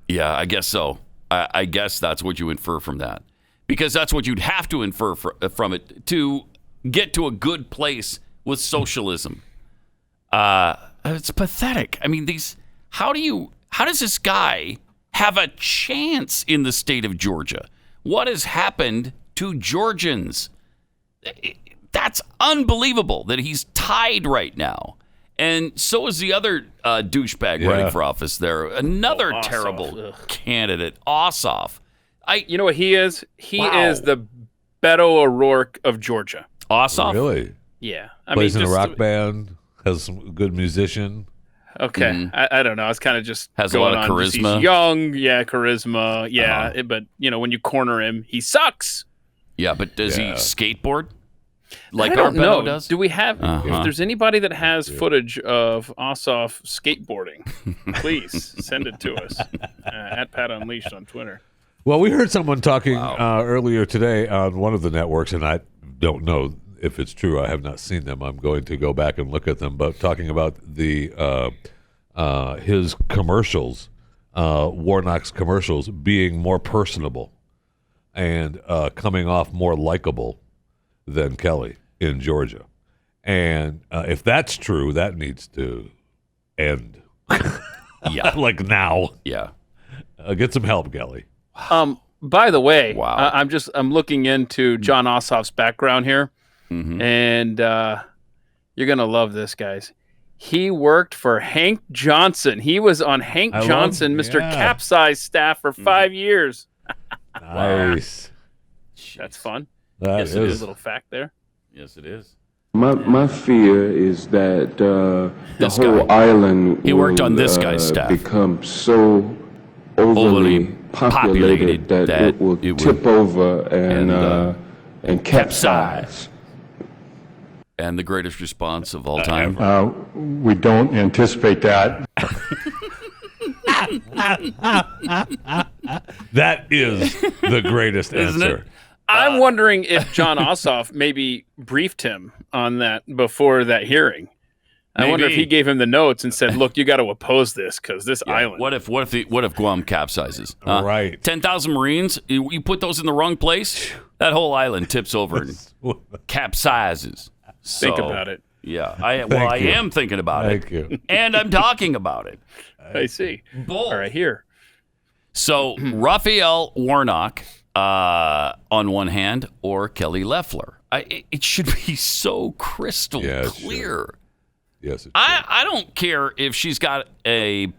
Yeah, I guess so. I guess that's what you infer from that. Because that's what you'd have to infer from it to get to a good place with socialism. It's pathetic. I mean, how does this guy have a chance in the state of Georgia? What has happened to Georgians? That's unbelievable that he's tied right now. And so is the other douchebag running for office there. Another terrible candidate, Ossoff. You know what he is? He is the Beto O'Rourke of Georgia. Ossoff? Really? Yeah. Plays in a rock band, has some good musician. Okay. I don't know. It's kind of just has a lot of charisma. He's young. Yeah, charisma. Yeah. But, when you corner him, he sucks. Yeah, but does he skateboard? Like our Beto does? Do we have, if there's anybody that has footage of Ossoff skateboarding, please send it to us at Pat Unleashed on Twitter. Well, we heard someone talking earlier today on one of the networks, and I don't know if it's true. I have not seen them. I'm going to go back and look at them. But talking about his commercials, Warnock's commercials, being more personable. and coming off more likable than Kelly in Georgia. And if that's true, that needs to end. Yeah. Like now. Yeah. Get some help, Kelly. By the way, wow. I'm looking into John Ossoff's background here, and you're gonna love this, guys. He worked for Hank Johnson. He was on Hank Johnson, Mr. Capsize staff for 5 years. Nice. That's fun. That Yes, it is a little fact there. Yes, it is. My fear is that the whole island will become so overly populated that it will tip over and capsize. And the greatest response of all time. We don't anticipate that. That is the greatest answer. I'm wondering if John Ossoff maybe briefed him on that before that hearing. I wonder if he gave him the notes and said, "Look, you got to oppose this because this island." What if Guam capsizes? Right. 10,000 Marines. You put those in the wrong place, that whole island tips over and capsizes. Think about it. Yeah. I am thinking about it. Thank you. And I'm talking about it. I see. Both. All right, here. So Raphael Warnock on one hand, or Kelly Loeffler. It should be so crystal clear. Yes, I don't care if she's got a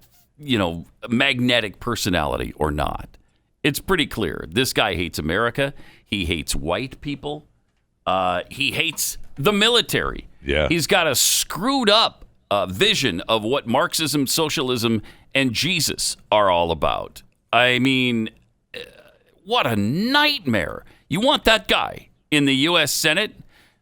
magnetic personality or not. It's pretty clear. This guy hates America. He hates white people. He hates the military. Yeah. He's got a screwed up vision of what Marxism, socialism, and Jesus are all about. I mean, what a nightmare. You want that guy in the U.S. Senate?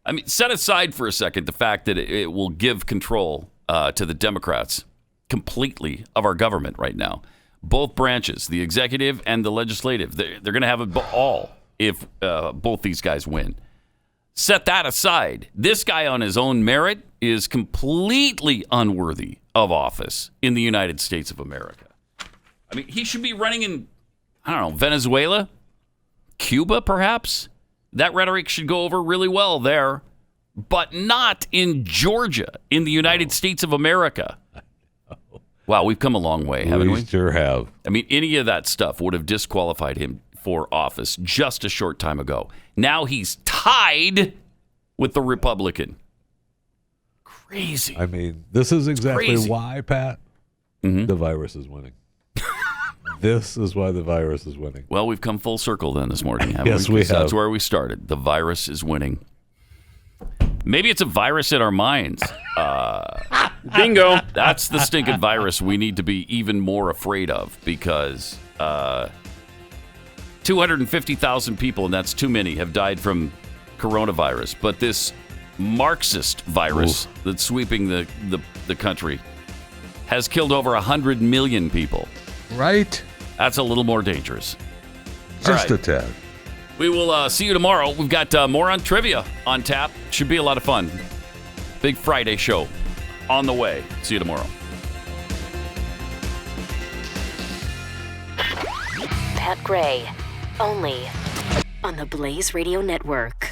I mean, set aside for a second the fact that it will give control to the Democrats completely of our government right now. Both branches, the executive and the legislative, they're going to have it all if both these guys win. Set that aside. This guy on his own merit is completely unworthy of office in the United States of America. I mean, he should be running in, I don't know, Venezuela, Cuba, perhaps. That rhetoric should go over really well there, but not in Georgia, in the United States of America. Wow, we've come a long way, haven't we? We sure have. I mean, any of that stuff would have disqualified him for office just a short time ago. Now he's tied with the Republican. Crazy. I mean, this is exactly why, Pat, the virus is winning. This is why the virus is winning. Well, we've come full circle then this morning, haven't Yes, we? we have. That's where we started. The virus is winning. Maybe it's a virus in our minds. Bingo. That's the stinking virus we need to be even more afraid of because 250,000 people, and that's too many, have died from coronavirus. But this Marxist virus that's sweeping the country has killed over 100 million people. Right. That's a little more dangerous. Just a tad. We will see you tomorrow. We've got more on trivia on tap. Should be a lot of fun. Big Friday show on the way. See you tomorrow. Pat Gray, only on the Blaze Radio Network.